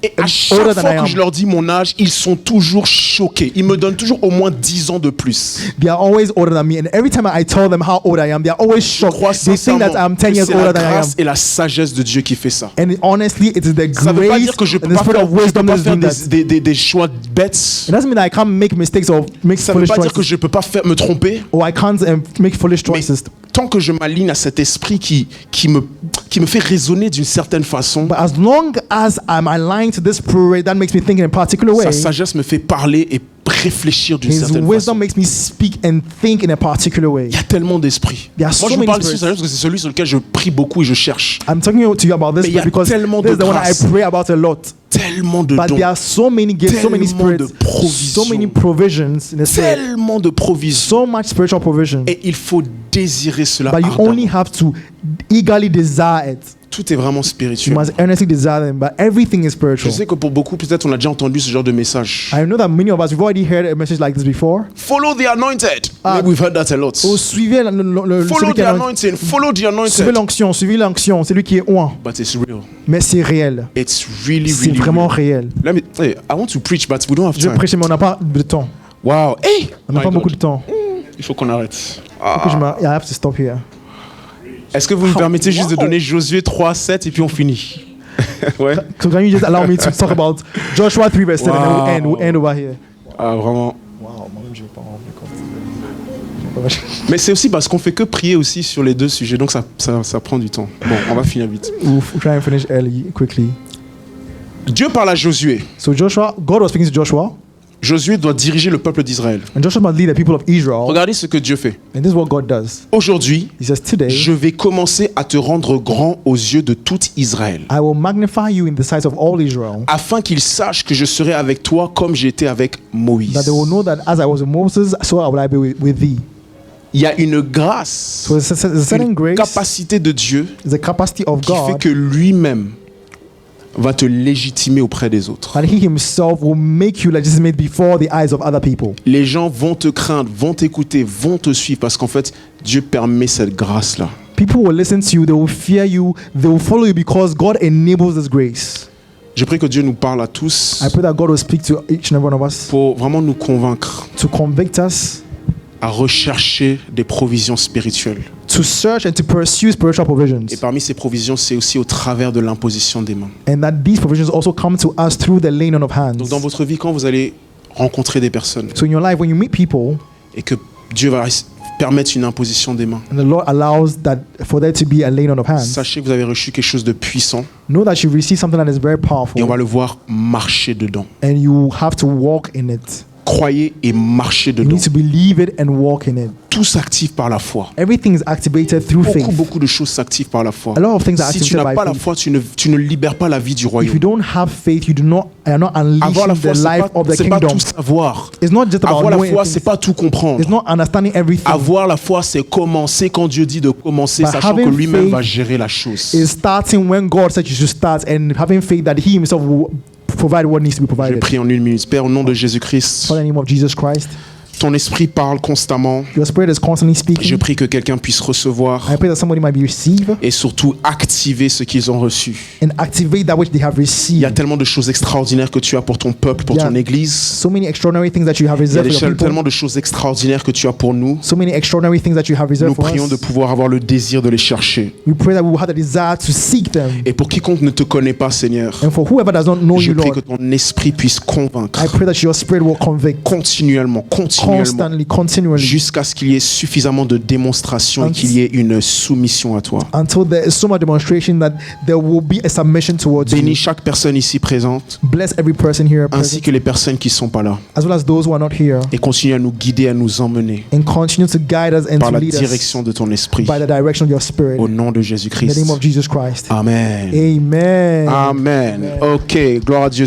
Et à older chaque than I fois que am. je leur dis mon âge, ils sont toujours choqués. Ils me donnent toujours au moins 10 ans de plus. they are always older than me, and every time I tell them how old I am, they are always Je shocked. crois They think that sincèrement I'm que 10 years c'est la older than I am. grâce et la sagesse de Dieu qui fait ça. And honestly, it is the Ça ne veut pas grace dire que je and peux the pas spirit faire, of je peux wisdom pas that is faire doing that. des choix bêtes. It doesn't mean that I can't make mistakes or make Ça ne veut foolish pas dire que choices, je ne peux pas me tromper. or I can't make foolish Mais choices. tant que je m'aligne à cet esprit qui me fait raisonner d'une certaine façon, But as long as I'm aligned to this spirit that makes me think in a particular way, sa sagesse me fait parler et réfléchir d'une His certaine wisdom façon. makes me speak and think in a particular way. Il y a tellement d'esprits. There are Moi, so je vous many parle ici spirits. sagesse parce que c'est celui sur lequel je prie beaucoup et je cherche. I'm talking to you about this Mais il y a because tellement this is de the one I grâce. pray about a lot. Tellement de But dons, there are so many gifts, so many tellement de spirits, provisions. so many provisions in the spirit, tellement de provisions. so much spiritual provision. Et il faut désirer cela But you ardemment. only have to eagerly desire it. Tout est vraiment You spirituel. must earnestly desire them. But everything is Je spiritual. sais que pour beaucoup, peut-être on a déjà entendu ce genre de message. I know that many of us, we've already heard a message like this before. Follow the anointed. Ah. Maybe we've heard that a lot. Oh, suivez Follow celui qui the est anointing. Follow the suivez anointed. l'onction, celui qui est oint. But it's real. Mais c'est réel. It's really, C'est really vraiment real. réel. Hey, I want to preach, but we don't have Je time. prêche, mais on n'a pas de temps. Wow. Hey. On n'a My pas God. beaucoup de temps. Il faut qu'on arrête. Faut que I have to stop here. Est-ce que vous me permettez juste de donner Josué 3, 7 et puis on finit? Ouais. So can you just allow me to talk about Joshua 3 verse 7 and then we'll end over here. Ah, vraiment. Wow, Mais c'est aussi parce qu'on fait que prier aussi sur les deux sujets, donc ça prend du temps. Bon, on va finir vite. We'll try and finish early, quickly. Dieu parle à Josué. So God was speaking to Joshua, Josué doit diriger le peuple d'Israël. and Joshua must lead the people of Israel. Regardez ce que Dieu fait. And this is what God does. Aujourd'hui, He says, today, je vais commencer à te rendre grand aux yeux de tout Israël, I will magnify you in the sight of all Israel, afin qu'ils sachent que je serai avec toi comme j'étais avec Moïse. that they will know that as I was with Moses, so I will I be with thee. Il y a une grâce, So it's a certain une grace, capacité de Dieu the capacity of qui fait God, que lui-même va te légitimer auprès des autres. that He Himself will make you legitimate before the eyes of other people. Les gens vont te craindre, vont t'écouter, vont te suivre parce qu'en fait, Dieu permet cette grâce-là. People will listen to you, they will fear you, they will follow you because God enables this grace. Je prie que Dieu nous parle à tous I pray that God will speak to each and every one of us pour vraiment nous convaincre to convict us, à rechercher des provisions spirituelles. to search and to pursue spiritual provisions. Et parmi ces provisions, c'est aussi au travers de l'imposition des mains. And that these provisions also come to us through the laying on of hands. Donc dans votre vie, quand vous allez rencontrer des personnes So in your life, when you meet people, et que Dieu va permettre une imposition des mains, and the Lord allows that for there to be a laying on of hands, sachez que vous avez reçu quelque chose de puissant know that you receive something that is very et on powerful, va le voir marcher dedans. and you have to walk in it. Croyez et marchez You dedans. need to believe it and walk in it. Tout s'active par la foi. Everything is activated through faith. Beaucoup de choses s'activent par la foi. A lot of things are Si tu activated n'as by pas la faith. foi, tu ne libères pas la vie du If you royaume. don't have faith, you are not Avoir la unleashing foi, the life of the c'est pas kingdom. tout savoir. It's not just about Avoir la knowing foi, things. c'est pas tout comprendre. It's not understanding everything. Avoir la foi, c'est commencer quand Dieu dit de commencer, But sachant que having lui-même faith va gérer la chose. Is starting when God said you should start, and having faith that He Himself will provide what needs to be Je provided. prie en 1 minute. Père, au nom de Jésus-Christ, For the name of Jesus Christ, ton esprit parle constamment. your spirit is constantly Je speaking. prie que quelqu'un puisse recevoir I pray that somebody might be received et surtout activer ce qu'ils ont reçu. and activate that which they have Il y a received. tellement de choses extraordinaires que tu as pour ton peuple, pour Yeah. ton église. So many extraordinary things that you have Il y a reserved for your people. tellement de choses extraordinaires que tu as pour nous. So many extraordinary things that you have Nous reserved for prions de us. pouvoir avoir le désir de les chercher. We pray that we will have the desire to seek them. Et pour quiconque ne te connaît pas, Seigneur, And for whoever does not know je you, prie que Lord, ton esprit puisse convaincre I pray that your spirit will convict continuellement, constantly, continually, jusqu'à ce qu'il y ait suffisamment de démonstration et qu'il y ait une soumission à toi. until there is so much demonstration that there will be a submission towards Bénis you. chaque personne ici présente, Bless every person here ainsi present, que les personnes qui ne sont pas là. as well as those who are not here, Et continue à nous guider, à nous emmener and continue to guide us and par to la lead us direction de ton esprit. by the direction of your spirit. Au nom de In the Jésus-Christ. name of Jesus Christ. Amen. Amen. Amen. Ok, gloire à Dieu.